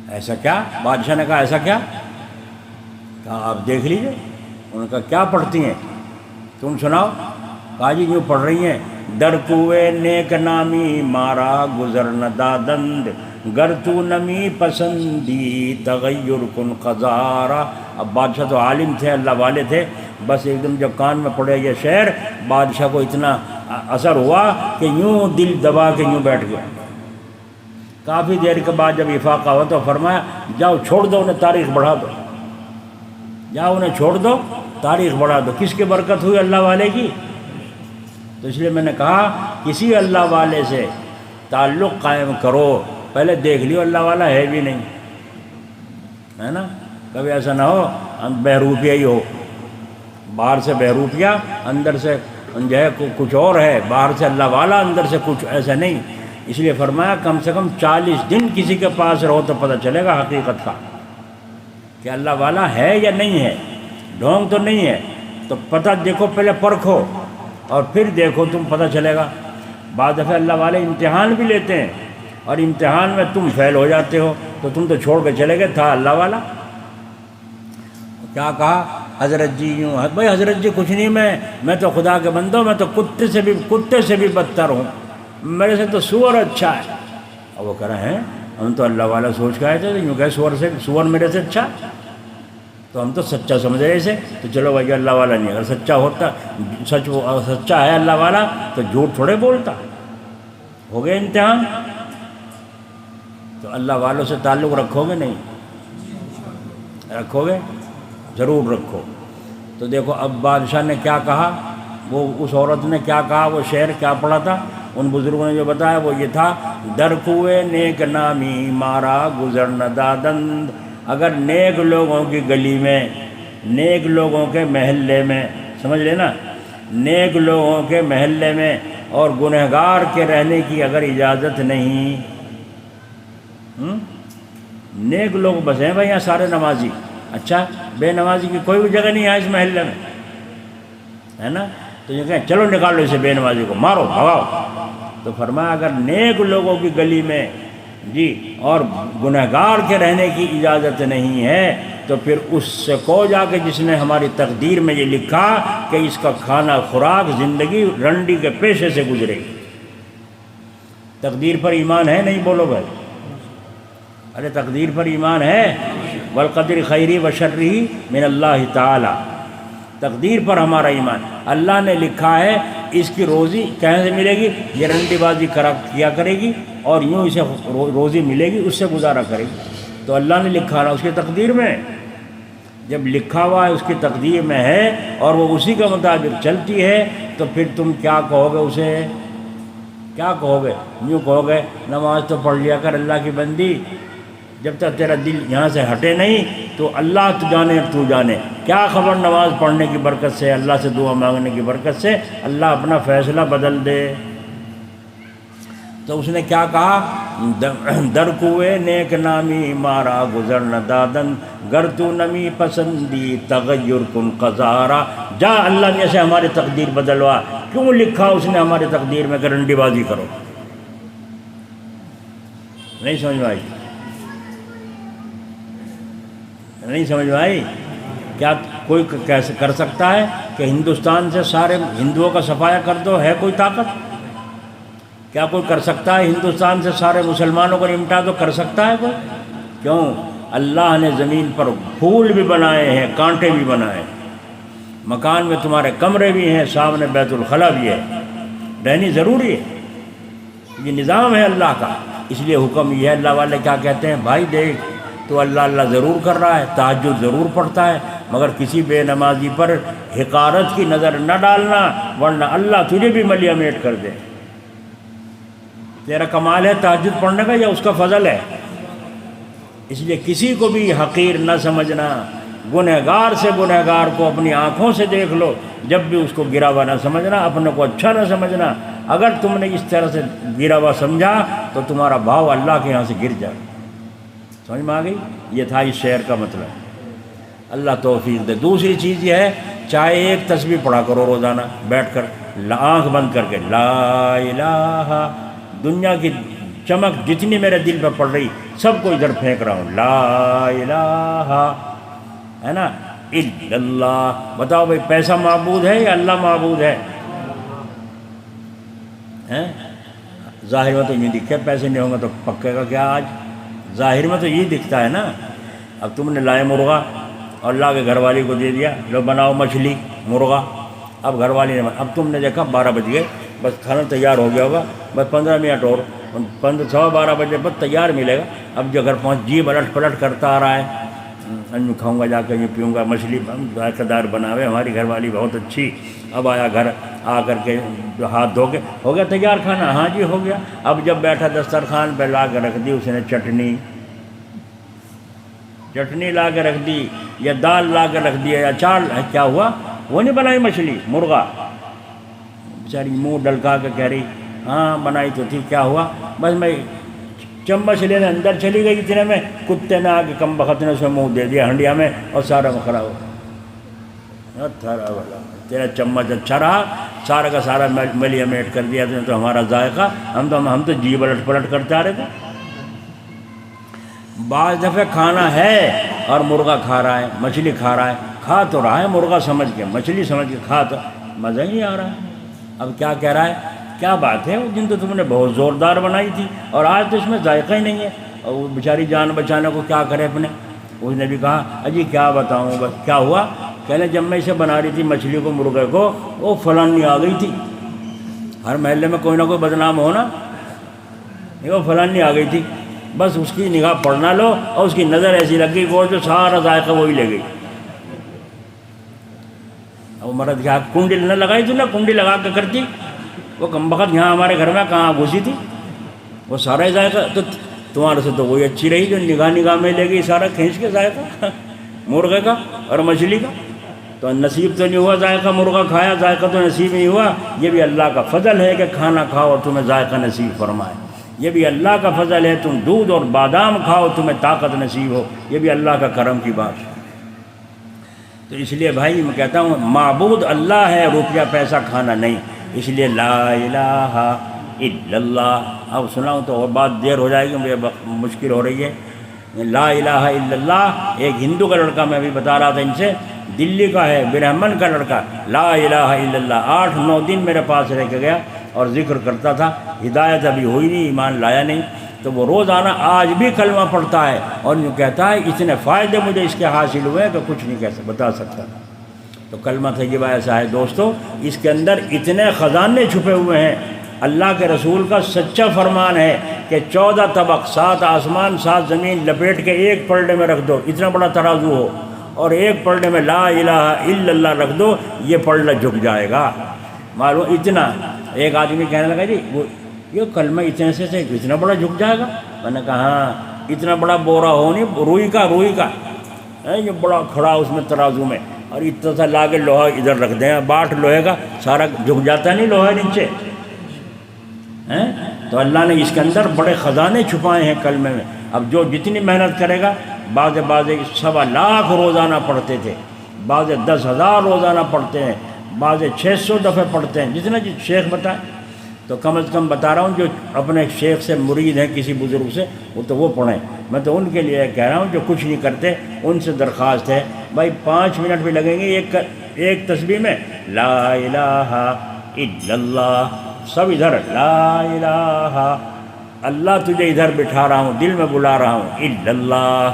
ایسا کیا؟ بادشاہ نے کہا ایسا کیا؟ کہا آپ دیکھ لیجئے۔ انہوں نے کہا کیا پڑھتی ہیں تم سناؤ؟ کہا جی یوں پڑھ رہی ہیں، در کوئے نیک نامی مارا گزر نہ دادند، گر تو نمی پسندی تغیر کن قزارا۔ اب بادشاہ تو عالم تھے، اللہ والے تھے، بس ایک دم جب کان میں پڑے یہ شعر بادشاہ کو اتنا اثر ہوا کہ یوں دل دبا کے یوں بیٹھ گیا۔ کافی دیر کے بعد جب افاقہ ہوا تو فرمایا جاؤ چھوڑ دو انہیں، تاریخ بڑھا دو، جاؤ انہیں چھوڑ دو تاریخ بڑھا دو۔ کس کی برکت ہوئی؟ اللہ والے کی۔ تو اس لیے میں نے کہا کسی اللہ والے سے تعلق قائم کرو، پہلے دیکھ لیو اللہ والا ہے بھی نہیں، ہے نا، کبھی ایسا نہ ہو بہروپیہ ہی ہو، باہر سے بہروپیہ اندر سے جو ہے کچھ اور ہے، باہر سے اللہ والا اندر سے کچھ، ایسا نہیں۔ اس لیے فرمایا کم سے کم 40 دن کسی کے پاس رہو تو پتہ چلے گا حقیقت کا کہ اللہ والا ہے یا نہیں ہے، ڈھونگ تو نہیں ہے، تو پتہ دیکھو، پہلے پرکھو اور پھر دیکھو، تم پتہ چلے گا۔ بعض دفعہ اللہ والے امتحان بھی لیتے ہیں اور امتحان میں تم فیل ہو جاتے ہو تو تم تو چھوڑ کے چلے گئے، تھا اللہ والا۔ کیا کہا حضرت جی یوں؟ بھائی حضرت جی کچھ نہیں، میں تو خدا کے بندہ ہوں، میں تو کتے سے بھی بدتر ہوں، میرے سے تو سور اچھا ہے۔ اور وہ کہہ رہے ہیں ہم تو اللہ والا سوچ کے آئے تھے، یوں کہ سور میرے سے اچھا، تو ہم تو سچا سمجھ رہے اسے، تو چلو بھائی اللہ والا نہیں، اگر سچا ہوتا، سچا ہے اللہ والا تو جھوٹ تھوڑے بولتا۔ ہو گئے امتحان، تو اللہ والوں سے تعلق رکھو گے نہیں؟ رکھو گے؟ ضرور رکھو۔ تو دیکھو اب بادشاہ نے کیا کہا، وہ اس عورت نے کیا کہا، وہ شعر کیا پڑھا تھا، ان بزرگوں نے جو بتایا وہ یہ تھا، در کوئے نیک نامی مارا گزر نہ دادند۔ اگر نیک لوگوں کی گلی میں، نیک لوگوں کے محلے میں، سمجھ لینا، نیک لوگوں کے محلے میں اور گنہگار کے رہنے کی اگر اجازت نہیں، نیک لوگ بس ہیں بھائی یہاں سارے نمازی، اچھا بے نمازی کی کوئی بھی جگہ نہیں ہے اس محلے میں، ہے نا؟ تو یہ کہیں چلو نکالو اسے بے نمازی کو، مارو بھگاؤ۔ تو فرمایا اگر نیک لوگوں کی گلی میں جی اور گنہگار کے رہنے کی اجازت نہیں ہے تو پھر اس سے کو جا کے جس نے ہماری تقدیر میں یہ لکھا کہ اس کا کھانا خوراک زندگی رنڈی کے پیشے سے گزرے گی۔ تقدیر پر ایمان ہے نہیں؟ بولو بھائی، ارے تقدیر پر ایمان ہے؟ والقدر خیری و شرری من اللہ تعالی، تقدیر پر ہمارا ایمان، اللہ نے لکھا ہے اس کی روزی کہاں سے ملے گی، یہ رنڈی بازی کیا کرے گی اور یوں اسے روزی ملے گی، اس سے گزارا کرے گی۔ تو اللہ نے لکھا رہا اس کی تقدیر میں، جب لکھا ہوا ہے اس کی تقدیر میں ہے اور وہ اسی کے مطابق چلتی ہے تو پھر تم کیا کہو گے اسے؟ کیا کہو گے؟ یوں کہو گے نماز تو پڑھ لیا کر اللہ کی بندی، جب تک تیرا دل یہاں سے ہٹے نہیں تو اللہ تو جانے کیا خبر، نماز پڑھنے کی برکت سے، اللہ سے دعا مانگنے کی برکت سے اللہ اپنا فیصلہ بدل دے۔ تو اس نے کیا کہا، در کوئے نیک نامی مارا گزر نہ دادن، گر تو نمی پسندی تغیر کن قزارا، جا اللہ نے سے ہماری تقدیر بدلوا، کیوں لکھا اس نے ہماری تقدیر میں کہ رنڈی بازی کرو؟ نہیں سمجھ میں آئی؟ نہیں سمجھ میں آئی؟ کیا کوئی کیسے کر سکتا ہے کہ ہندوستان سے سارے ہندوؤں کا صفایا کر دو؟ ہے کوئی طاقت؟ کیا کوئی کر سکتا ہے ہندوستان سے سارے مسلمانوں کو نمٹا دو؟ کر سکتا ہے کوئی؟ کیوں؟ اللہ نے زمین پر پھول بھی بنائے ہیں، کانٹے بھی بنائے ہیں، مکان میں تمہارے کمرے بھی ہیں، سامنے بیت الخلا بھی ہے، رہنی ضروری ہے، یہ نظام ہے اللہ کا۔ اس لیے حکم یہ ہے، اللہ والے کیا کہتے ہیں، بھائی دیکھ تو اللہ اللہ ضرور کر رہا ہے، تہجد ضرور پڑھتا ہے، مگر کسی بے نمازی پر حقارت کی نظر نہ ڈالنا ورنہ اللہ تجھے بھی ملیہ میٹ کر دے۔ تیرا کمال ہے تہجد پڑھنے کا یا اس کا فضل ہے؟ اس لیے کسی کو بھی حقیر نہ سمجھنا، گنہگار سے گنہگار کو اپنی آنکھوں سے دیکھ لو، جب بھی اس کو گرا ہوا نہ سمجھنا، اپنے کو اچھا نہ سمجھنا۔ اگر تم نے اس طرح سے گرا ہوا سمجھا تو تمہارا بھاؤ اللہ کے یہاں سے گر جائے۔ سمجھ میں آ گئی؟ یہ تھا اس شعر کا مطلب۔ اللہ توفیق دے۔ دوسری چیز یہ ہے، چاہے ایک تسبیح پڑھا کرو روزانہ بیٹھ کر، آنکھ بند کر کے، لا الہ، دنیا کی چمک جتنی میرے دل پہ پڑ رہی سب کو ادھر پھینک رہا ہوں، لا الہ، ہے نا، الا اللہ۔ بتاؤ بھائی پیسہ معبود ہے یا اللہ معبود ہے؟ ظاہر میں تو یہ دکھے پیسے نہیں ہوں گے تو پکے گا کیا؟ آج ظاہر میں تو یہ دکھتا ہے نا۔ اب تم نے لائے مرغا اور لا کے گھر والی کو دے دیا، لو بناؤ مچھلی مرغا، اب گھر والی نے، اب تم نے دیکھا 12 بج گئے، بس کھانا تیار ہو گیا ہوگا، بس 15 منٹ اور، 12:15 بجے بس تیار ملے گا۔ اب جو گھر پہنچ جی الٹ پلٹ کرتا آ رہا ہے، میں کھاؤں گا جا کے، یہ پیوں گا مچھلی، ذائقہ دار بناوے ہماری گھر والی بہت اچھی۔ اب آیا گھر، آ کر کے ہاتھ دھو کے، ہو گیا تیار کھانا؟ ہاں جی ہو گیا۔ اب جب بیٹھا دسترخوان پہ لا کے رکھ دی اس نے چٹنی لا کے رکھ دی، یا دال لا کے رکھ دی، یا اچار، کیا ہوا؟ وہ نہیں بنائی مچھلی، مرغا۔ بیچاری منہ ڈلکا کے کہہ رہی ہاں بنائی تو تھی، کیا ہوا، بس میں چمچ لینے اندر چلی گئی، اتنے میں کتے نے آ کے کم بخت نے اس میں منہ دے دیا ہنڈیا میں، اور سارا مکھرا ہو تیرا چمچ اچھا رہا، سارا کا سارا ملیا میٹ کر دیا تو ہمارا ذائقہ، ہم تو جی پلٹ پلٹ کرتے آ رہے تھے۔ بعض دفعہ کھانا ہے اور مرغا کھا رہا ہے، مچھلی کھا رہا ہے، کھا تو رہا ہے مرغا سمجھ کے، مچھلی سمجھ کے کھا تو مزہ ہی نہیں آ رہا ہے۔ اب کیا کہہ رہا ہے، کیا بات ہے، اس دن تو تم نے بہت زوردار بنائی تھی اور آج تو اس میں ذائقہ ہی نہیں ہے، اور وہ بیچاری جان بچانے کو کیا کرے اپنے۔ اس نے بھی کہا اجی کیا بتاؤں، بس کیا ہوا، کہنے جب میں اسے بنا رہی تھی مچھلی کو مرغے کو، وہ فلانی آ گئی تھی، ہر محلے میں کوئی نہ کوئی بدنام ہونا، وہ فلانی آ گئی تھی، بس اس کی نگاہ پڑھنا لو اور اس کی نظر ایسی لگ گئی وہ جو سارا ذائقہ وہی لے گئی۔ اب مرد کیا کنڈی نہ لگائی تھی، نہ کنڈی لگا کے کرتی، وہ کم بخت یہاں ہمارے گھر میں کہاں گھسی تھی، وہ سارا ہی ذائقہ تو تمہارے سے تو وہی اچھی رہی جو نگاہ میں لے گئی سارا کھینچ کے ذائقہ مرغے کا اور مچھلی کا۔ تو نصیب تو نہیں ہوا ذائقہ، مرغا کھایا ذائقہ تو نصیب نہیں ہوا۔ یہ بھی اللہ کا فضل ہے کہ کھانا کھاؤ اور تمہیں ذائقہ نصیب فرمائے، یہ بھی اللہ کا فضل ہے، تم دودھ اور بادام کھاؤ تمہیں طاقت نصیب ہو، یہ بھی اللہ کا کرم کی بات ہے۔ تو اس لیے بھائی میں کہتا ہوں معبود اللہ ہے، روپیہ پیسہ کھانا نہیں، اس لیے لا الہ الا اللہ۔ اب سناؤں تو اور بات دیر ہو جائے گی، مجھے مشکل ہو رہی ہے۔ لا الہ الا اللہ، ایک ہندو کا لڑکا میں بھی بتا رہا تھا ان سے، دلی کا ہے، برہمن کا لڑکا، لا الہ الا اللہ 8-9 دن میرے پاس رہ کے گیا اور ذکر کرتا تھا، ہدایت ابھی ہوئی نہیں، ایمان لایا نہیں، تو وہ روزانہ آج بھی کلمہ پڑھتا ہے اور یوں کہتا ہے اتنے فائدے مجھے اس کے حاصل ہوئے کہ کچھ نہیں کیسے بتا سکتا۔ تو کلمہ طیبہ ایسا ہے دوستو، اس کے اندر اتنے خزانے چھپے ہوئے ہیں۔ اللہ کے رسول کا سچا فرمان ہے کہ 14 طبق، 7 آسمان 7 زمین لپیٹ کے ایک پلڑے میں رکھ دو، اتنا بڑا ترازو ہو، اور ایک پلڑے میں لا الہ الا اللہ رکھ دو، یہ پلڑا جھک جائے گا۔ معلوم اتنا، ایک آدمی کہنے لگا جی وہ یہ کلمہ اتنے سے اتنا بڑا جھک جائے گا؟ میں نے کہا ہاں، اتنا بڑا بورا ہو نہیں، روئی کا یہ بڑا کھڑا اس میں ترازو میں، اور اتنا سا لا کے لوہا ادھر رکھ دیں، باٹ لوہے کا سارا جھک جاتا نہیں لوہا نیچے۔ تو اللہ نے اس کے اندر بڑے خزانے چھپائے ہیں کلمے میں۔ اب جو جتنی محنت کرے گا، بعض 1.25 لاکھ روزانہ پڑھتے تھے، بعض 10,000 روزانہ پڑھتے ہیں، بعض 600 دفعہ پڑھتے ہیں، جتنا شیخ بتائے۔ تو کم از کم بتا رہا ہوں جو اپنے شیخ سے مرید ہیں کسی بزرگ سے، وہ پڑھیں۔ میں تو ان کے لیے کہہ رہا ہوں جو کچھ نہیں کرتے، ان سے درخواست ہے بھائی 5 منٹ بھی لگیں گے ایک تسبیح میں، لا الہ الا اللہ، سب ادھر لا الہ اللہ، تجھے ادھر بٹھا رہا ہوں، دل میں بلا رہا ہوں، الا اللہ،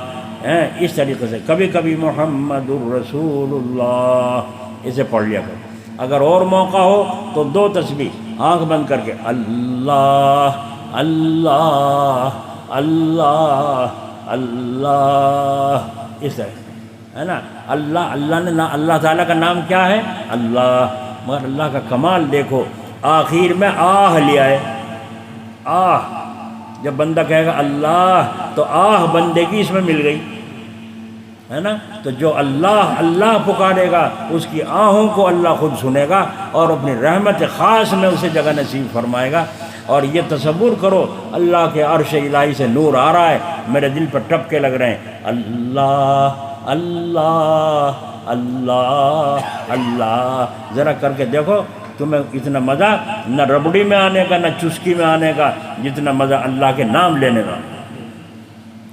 اس طریقے سے کبھی کبھی محمد الرسول اللہ اسے پڑھ لیا کرو۔ اگر اور موقع ہو تو 2 تسبیح آنکھ بند کر کے اللہ اللہ اللہ اللہ، اس طرح ہے نا۔ اللہ نے اللہ تعالیٰ کا نام کیا ہے؟ اللہ، مگر اللہ کا کمال دیکھو، آخر میں آہ لیا ہے، آہ، جب بندہ کہے گا اللہ تو آہ بندے کی اس میں مل گئی ہے نا۔ تو جو اللہ اللہ پکارے گا اس کی آہوں کو اللہ خود سنے گا اور اپنی رحمت خاص میں اسے جگہ نصیب فرمائے گا۔ اور یہ تصور کرو اللہ کے عرش الہی سے نور آ رہا ہے، میرے دل پر ٹپکے لگ رہے ہیں، اللہ اللہ اللہ اللہ، ذرا کر کے دیکھو تمہیں اتنا مزہ نہ ربڑی میں آنے کا نہ چسکی میں آنے کا جتنا مزہ اللہ کے نام لینے کا۔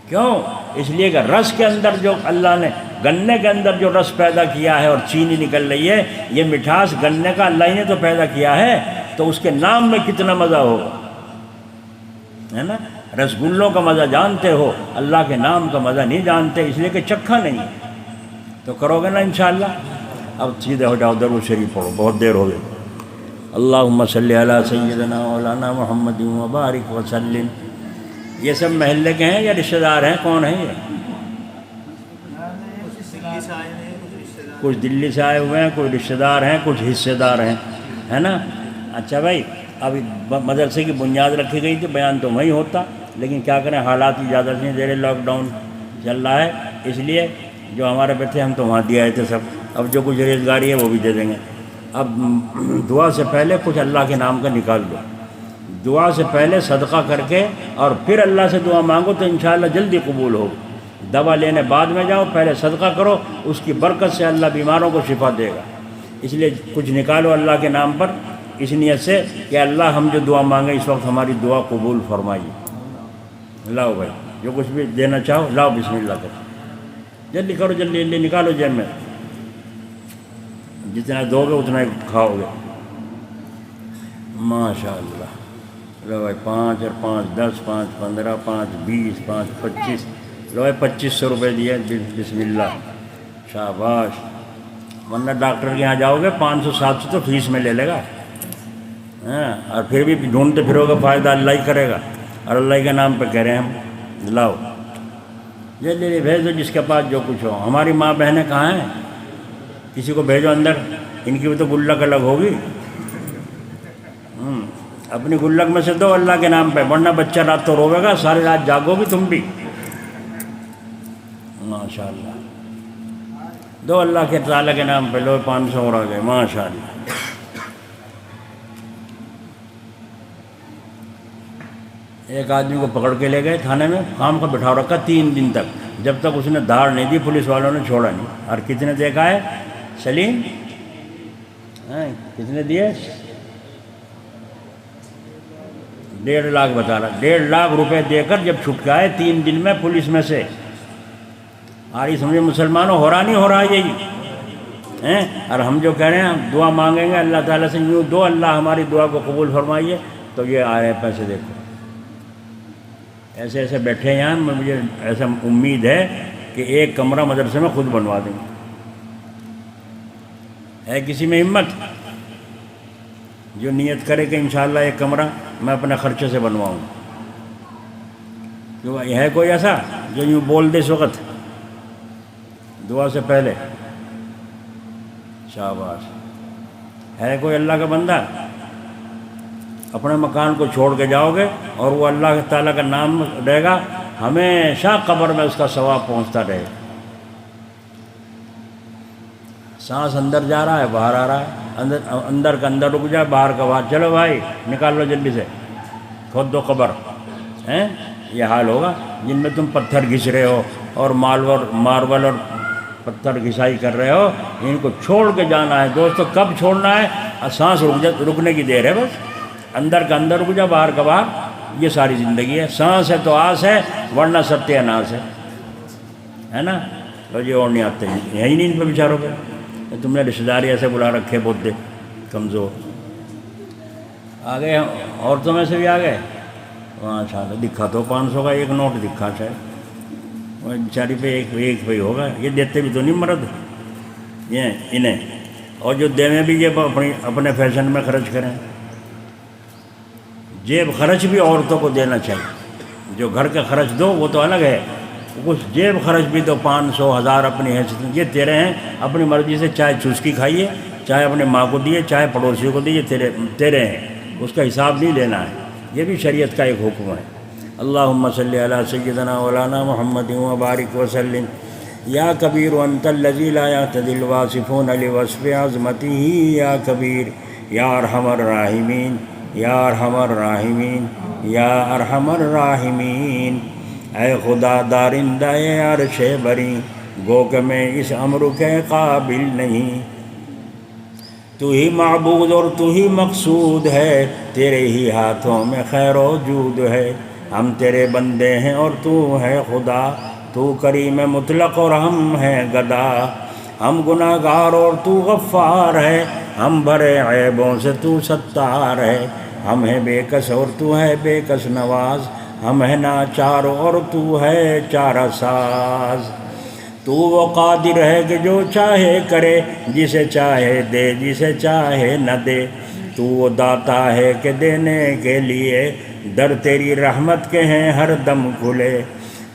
کیوں؟ اس لیے کہ رس کے اندر جو اللہ نے گنے کے اندر جو رس پیدا کیا ہے اور چینی نکل رہی ہے، یہ مٹھاس گنے کا اللہ ہی نے تو پیدا کیا ہے، تو اس کے نام میں کتنا مزہ ہوگا، ہے نا۔ رسگلوں کا مزہ جانتے ہو، اللہ کے نام کا مزہ نہیں جانتے، اس لیے کہ چکھا نہیں ہے۔ تو کرو گے نا انشاءاللہ۔ اب سیدھے ہو جاؤ، درود شریف پڑھو، بہت دیر ہو گئی۔ اللہم صلی علی سیدنا مولانا محمد وبارک وسلم۔ یہ سب محلے کے ہیں یا رشتہ دار ہیں؟ کون ہیں یہ؟ کچھ دلی سے آئے ہوئے ہیں، کچھ رشتہ دار ہیں، کچھ حصے دار ہیں، ہے نا۔ اچھا بھائی، ابھی مدرسے کی بنیاد رکھی گئی تھی، بیان تو وہیں ہوتا، لیکن کیا کریں حالات اجازت نہیں دے رہے، لاک ڈاؤن چل رہا ہے، اس لیے جو ہمارے پہ تھے ہم تو وہاں دے آئے تھے سب، اب جو کچھ ریزگاری ہے وہ بھی دے دیں گے۔ اب دعا سے پہلے کچھ اللہ کے نام کا نکال دو، دعا سے پہلے صدقہ کر کے اور پھر اللہ سے دعا مانگو تو انشاءاللہ جلدی قبول ہو. دوا لینے بعد میں جاؤ، پہلے صدقہ کرو، اس کی برکت سے اللہ بیماروں کو شفا دے گا. اس لیے کچھ نکالو اللہ کے نام پر، اس نیت سے کہ اللہ ہم جو دعا مانگے اس وقت ہماری دعا قبول فرمائیے. لاؤ بھائی جو کچھ بھی دینا چاہو لاؤ، بسم اللہ کرو، جلدی کرو، جلدی جلدی نکالو جیب میں، جتنا دو گے اتنا ہی کھاؤ گے. ماشاء اللہ. لو بھائی 5 اور 5 10 5 15 5 20 5 25، لو بھائی 2500 روپے دیے. بسم اللہ، شاباش. ورنہ ڈاکٹر کے یہاں جاؤ گے 500 700 تو فیس میں لے لے گا، اور پھر بھی ڈھونڈتے پھرو گے، فائدہ اللہ ہی کرے گا. اور اللہ کے نام پہ کہہ رہے ہیں ہم. لاؤ جلدی بھیج دو جس کے پاس جو کچھ ہو. ہماری ماں بہنیں کہاں ہیں؟ کسی کو بھیجو اندر، ان کی بھی تو گلک الگ ہوگی. اپنی گلک میں سے دو اللہ کے نام پہ، ورنہ بچہ رات تو روے گا، ساری رات جاگو گی تم بھی. ماشاء اللہ. دو اللہ کے تعالیٰ کے نام پہ. لو 500 اور آ گئے. ماشاء اللہ. ایک آدمی کو پکڑ کے لے گئے تھانے میں، کام کا بٹھا رکھا 3 دن تک، جب تک اس نے دھاڑ نہیں دی پولیس والوں نے چھوڑا نہیں. اور کتنے دیکھا ہے سلیم؟ کتنے دیے؟ 1.5 لاکھ بتا رہا. 1.5 لاکھ روپے دے کر جب چھٹ گئے 3 دن میں پولیس میں سے. اور یہ سمجھے مسلمانوں ہو رہا نہیں ہو رہا یہی. اور ہم جو کہہ رہے ہیں دعا مانگیں گے اللہ تعالیٰ سے، یوں دو اللہ ہماری دعا کو قبول فرمائیے، تو یہ آ رہے پیسے. دیکھو ایسے ایسے بیٹھے یہاں، مجھے ایسا امید ہے کہ ایک کمرہ مدرسے میں خود بنوا دیں گے. ہے کسی میں ہمت جو نیت کرے کہ انشاءاللہ ایک کمرہ میں اپنے خرچے سے بنواؤں؟ جو ہے کوئی ایسا جو یوں بول دے اس وقت دعا سے پہلے؟ شاباش. ہے کوئی اللہ کا بندہ؟ اپنے مکان کو چھوڑ کے جاؤ گے اور وہ اللہ تعالیٰ کا نام رہے گا، ہمیشہ قبر میں اس کا ثواب پہنچتا رہے. سانس اندر جا رہا ہے باہر آ رہا ہے، اندر کا اندر رک جائے، باہر کا باہر. چلو بھائی نکال لو جلدی سے، کھود دو قبر. یہ حال ہوگا جن میں تم پتھر گھس رہے ہو اور ماربل اور پتھر گھسائی کر رہے ہو، ان کو چھوڑ کے جانا ہے دوستو. کب چھوڑنا ہے؟ سانس رکنے کی دیر ہے بس. اندر کا اندر رک جا، باہر کا باہر. یہ ساری زندگی ہے. سانس ہے تو آس ہے، ورنہ ستیہ ناس ہے نا. تو یہ اور نہیں آتے یہی نہیں ان پہ بیچاروں پہ. تم نے رشتہ داری ایسے بلا رکھے بہت دے کمزور. آ گئے عورتوں میں سے بھی آ گئے. ماشاء اللہ. دکھا تو 500 کا ایک نوٹ دکھا شاید، وہ بیچاری پہ ایک پہ ہوگا. یہ دیتے بھی تو نہیں مرد یہ انہیں، اور جو دیویں بھی یہ اپنے فیشن میں خرچ کریں. جیب خرچ بھی عورتوں کو دینا چاہیے. جو گھر کا خرچ دو وہ تو الگ ہے، کچھ جیب خرچ بھی تو 500 1000 اپنی حیثیت یہ تیرے ہیں. اپنی مرضی سے چاہے چسکی کھائیے، چاہے اپنے ماں کو دیے، چاہے پڑوسیوں کو دیے، تیرے ہیں. اس کا حساب نہیں لینا ہے. یہ بھی شریعت کا ایک حکم ہے. اللہم صلی علی سیدنا مولانا محمد وبارک وسلم. یا کبیر انت الذی لا یعتدی الواصفون لوصف عظمتہ یا کبیر یا ارحم الراحمین یا ارحم الراحمین یا ارحم الراحمین. اے خدا دارندہ عرش بری، گو کہ میں اس امر کے قابل نہیں. تو ہی معبود اور تو ہی مقصود ہے، تیرے ہی ہاتھوں میں خیر و جود ہے. ہم تیرے بندے ہیں اور تو ہے خدا، تو کریم مطلق اور ہم ہیں گدا. ہم گناہ گار اور تو غفار ہے، ہم بھرے عیبوں سے تو ستار ہے. ہم ہیں بے کس اور تو ہے بے کس نواز، ہم ہیں ناچار اور تو ہے چارہ ساز. تو وہ قادر ہے کہ جو چاہے کرے، جسے چاہے دے جسے چاہے نہ دے. تو وہ داتا ہے کہ دینے کے لیے، در تیری رحمت کے ہیں ہر دم کھلے.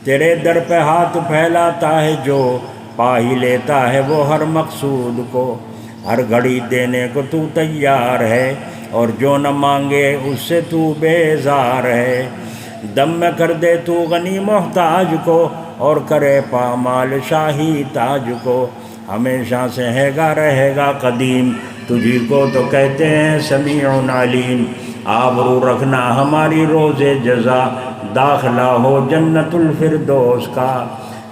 تیرے در پہ ہاتھ پھیلاتا ہے جو، پا ہی لیتا ہے وہ ہر مقصود کو. ہر گھڑی دینے کو تو تیار ہے، اور جو نہ مانگے اس سے تو بیزار ہے. دم میں کر دے تو غنی محتاج کو، اور کرے پامال شاہی تاج کو. ہمیشہ سے ہے گا رہے گا قدیم، تجھی کو تو کہتے ہیں سمیع علیم. آبرو رکھنا ہماری روز جزا، داخلہ ہو جنت الفردوس کا۔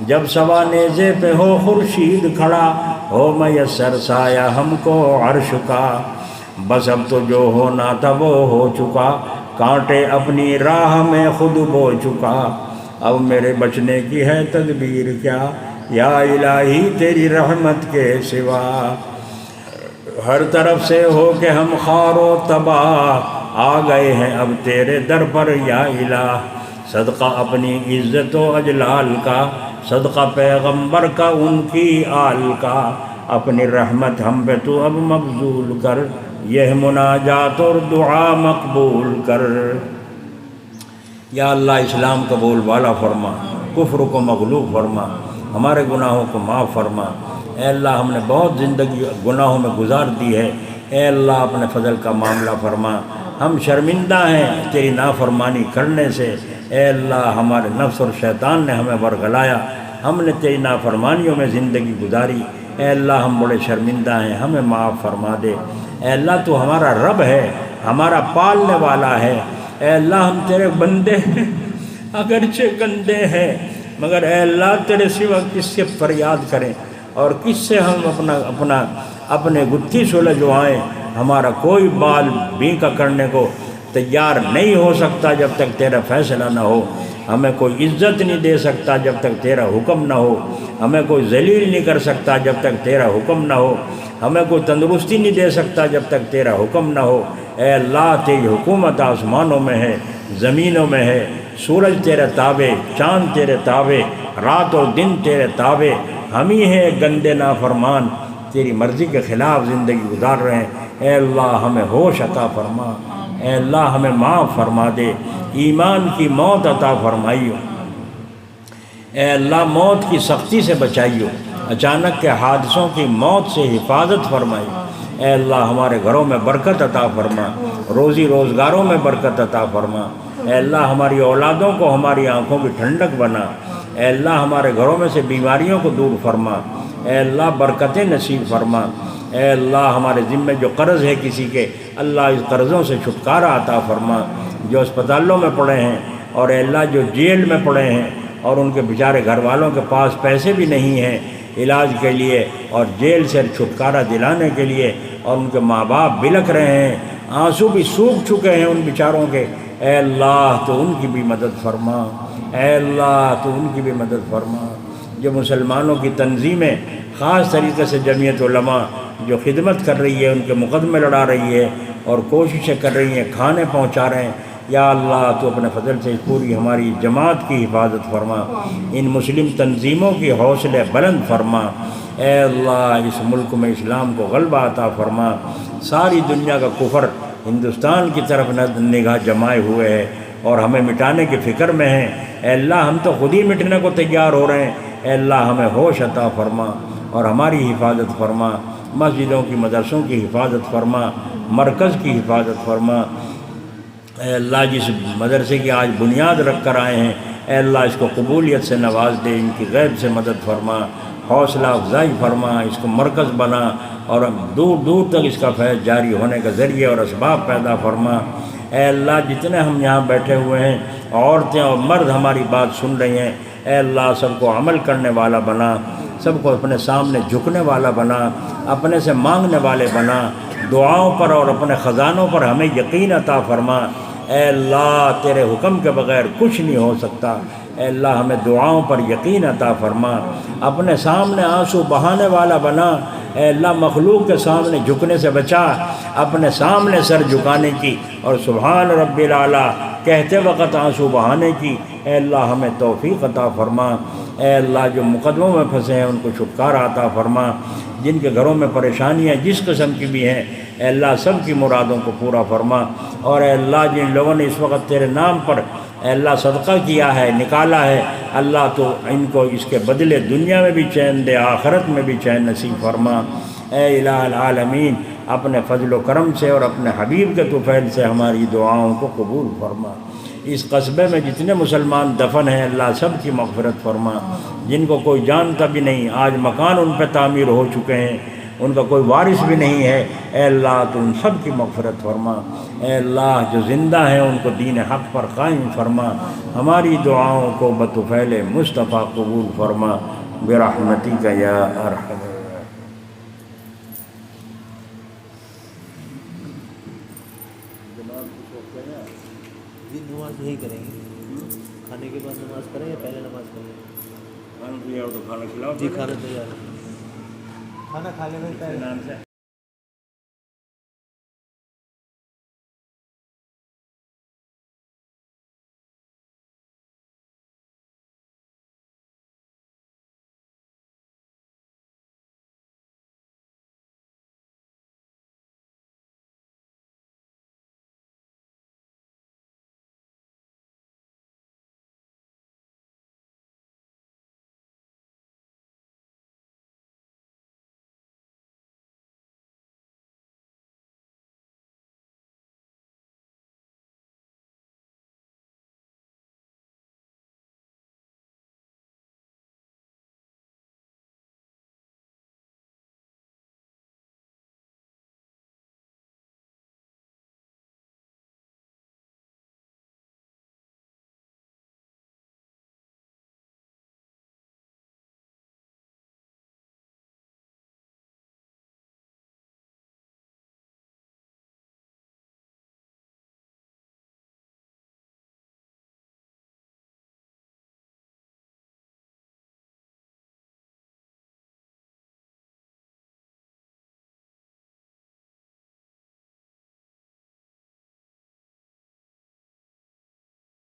جب سوا نیزے پہ ہو خورشید کھڑا، ہو میسر سایہ ہم کو عرش کا۔ بس اب تو جو ہونا تھا وہ ہو چکا، کانٹے اپنی راہ میں خود بو چکا۔ اب میرے بچنے کی ہے تدبیر کیا، یا الہی تیری رحمت کے سوا۔ ہر طرف سے ہو کے ہم خوار و تباہ، آ گئے ہیں اب تیرے در پر یا الہ۔ صدقہ اپنی عزت و اجلال کا، صدقہ پیغمبر کا ان کی آل کا۔ اپنی رحمت ہم پہ تو اب مبذول کر، یہ مناجات اور دعا مقبول کر۔ یا اللہ اسلام کا بول بالا فرما، کفر کو مغلوب فرما، ہمارے گناہوں کو معاف فرما۔ اے اللہ ہم نے بہت زندگی گناہوں میں گزار دی ہے، اے اللہ اپنے فضل کا معاملہ فرما۔ ہم شرمندہ ہیں تیری نافرمانی کرنے سے، اے اللہ ہمارے نفس اور شیطان نے ہمیں ورگلایا، ہم نے تیری نافرمانیوں میں زندگی گزاری۔ اے اللہ ہم بڑے شرمندہ ہیں، ہمیں معاف فرما دے۔ اے اللہ تو ہمارا رب ہے، ہمارا پالنے والا ہے۔ اے اللہ ہم تیرے بندے ہیں، اگرچہ گندے ہیں، مگر اے اللہ تیرے سوا کس سے فریاد کریں اور کس سے ہم اپنے گتھی سلجھوائیں۔ ہمارا کوئی بال بینکا کرنے کو تیار نہیں ہو سکتا جب تک تیرا فیصلہ نہ ہو۔ ہمیں کوئی عزت نہیں دے سکتا جب تک تیرا حکم نہ ہو، ہمیں کوئی ذلیل نہیں کر سکتا جب تک تیرا حکم نہ ہو، ہمیں کوئی تندرستی نہیں دے سکتا جب تک تیرا حکم نہ ہو۔ اے اللہ تیری حکومت آسمانوں میں ہے، زمینوں میں ہے، سورج تیرے تابع، چاند تیرے تابع، رات اور دن تیرے تابع، ہم ہی ہیں گندے نافرمان، تیری مرضی کے خلاف زندگی گزار رہے ہیں۔ اے اللہ ہمیں ہوش عطا فرما، اے اللہ ہمیں معاف فرما دے، ایمان کی موت عطا فرمائیو۔ اے اللہ موت کی سختی سے بچائیو، اچانک کے حادثوں کی موت سے حفاظت فرمائی۔ اے اللہ ہمارے گھروں میں برکت عطا فرما، روزی روزگاروں میں برکت عطا فرما۔ اے اللہ ہماری اولادوں کو ہماری آنکھوں کی ٹھنڈک بنا۔ اے اللہ ہمارے گھروں میں سے بیماریوں کو دور فرما۔ اے اللہ برکتیں نصیب فرما۔ اے اللہ ہمارے ذمے جو قرض ہے کسی کے، اللہ اس قرضوں سے چھٹکارا عطا فرما۔ جو اسپتالوں میں پڑے ہیں اور اے اللہ جو جیل میں پڑے ہیں اور ان کے بیچارے گھر والوں کے پاس پیسے بھی نہیں ہیں علاج کے لیے اور جیل سے چھٹکارا دلانے کے لیے، اور ان کے ماں باپ بلک رہے ہیں، آنسو بھی سوکھ چکے ہیں ان بیچاروں کے، اے اللہ تو ان کی بھی مدد فرما۔ اے اللہ تو ان کی بھی مدد فرما۔ جو مسلمانوں کی تنظیمیں خاص طریقے سے جمعیت علماء جو خدمت کر رہی ہے، ان کے مقدمے لڑا رہی ہے اور کوششیں کر رہی ہیں، کھانے پہنچا رہے ہیں، یا اللہ تو اپنے فضل سے پوری ہماری جماعت کی حفاظت فرما، ان مسلم تنظیموں کی حوصلے بلند فرما۔ اے اللہ اس ملک میں اسلام کو غلبہ عطا فرما۔ ساری دنیا کا کفر ہندوستان کی طرف نگاہ جمائے ہوئے ہے اور ہمیں مٹانے کی فکر میں ہیں۔ اے اللہ ہم تو خود ہی مٹنے کو تیار ہو رہے ہیں، اے اللہ ہمیں ہوش عطا فرما اور ہماری حفاظت فرما، مسجدوں کی مدرسوں کی حفاظت فرما، مرکز کی حفاظت فرما۔ اے اللہ جس مدرسے کی آج بنیاد رکھ کر آئے ہیں، اے اللہ اس کو قبولیت سے نواز دے، ان کی غیب سے مدد فرما، حوصلہ افزائی فرما، اس کو مرکز بنا اور دور دور تک اس کا فیض جاری ہونے کا ذریعہ اور اسباب پیدا فرما۔ اے اللہ جتنے ہم یہاں بیٹھے ہوئے ہیں، عورتیں اور مرد ہماری بات سن رہی ہیں، اے اللہ سب کو عمل کرنے والا بنا، سب کو اپنے سامنے جھکنے والا بنا، اپنے سے مانگنے والے بنا، دعاؤں پر اور اپنے خزانوں پر ہمیں یقین عطا فرما۔ اے اللہ تیرے حکم کے بغیر کچھ نہیں ہو سکتا، اے اللہ ہمیں دعاؤں پر یقین عطا فرما، اپنے سامنے آنسو بہانے والا بنا، اے اللہ مخلوق کے سامنے جھکنے سے بچا، اپنے سامنے سر جھکانے کی اور سبحان رب الاعلیٰ کہتے وقت آنسو بہانے کی، اے اللہ ہمیں توفیق عطا فرما۔ اے اللہ جو مقدموں میں پھنسے ہیں ان کو چھٹکارا عطا فرما، جن کے گھروں میں پریشانیاں جس قسم کی بھی ہیں، اے اللہ سب کی مرادوں کو پورا فرما۔ اور اے اللہ جن لوگوں نے اس وقت تیرے نام پر اے اللہ صدقہ کیا ہے، نکالا ہے، اللہ تو ان کو اس کے بدلے دنیا میں بھی چین دے، آخرت میں بھی چین نصیب فرما۔ اے الہ العالمین اپنے فضل و کرم سے اور اپنے حبیب کے طفیل سے ہماری دعاؤں کو قبول فرما۔ اس قصبے میں جتنے مسلمان دفن ہیں اللہ سب کی مغفرت فرما، جن کو کوئی جانتا بھی نہیں آج مکان ان پہ تعمیر ہو چکے ہیں، ان کا کوئی وارث بھی نہیں ہے، اے اللہ تو ان سب کی مغفرت فرما، اے اللہ جو زندہ ہیں ان کو دین حق پر قائم فرما، ہماری دعاؤں کو بطفیل مصطفیٰ قبول فرما برحمتک یا ارحم۔ جی نماز یہی کریں گے، کھانے کے بعد نماز کریں یا پہلے نماز کریں گے؟ کھانا کھلاؤ تو کھانا کھلاؤ جی کھانا تیار ہے، کھانا کھا لیں گے پہلے۔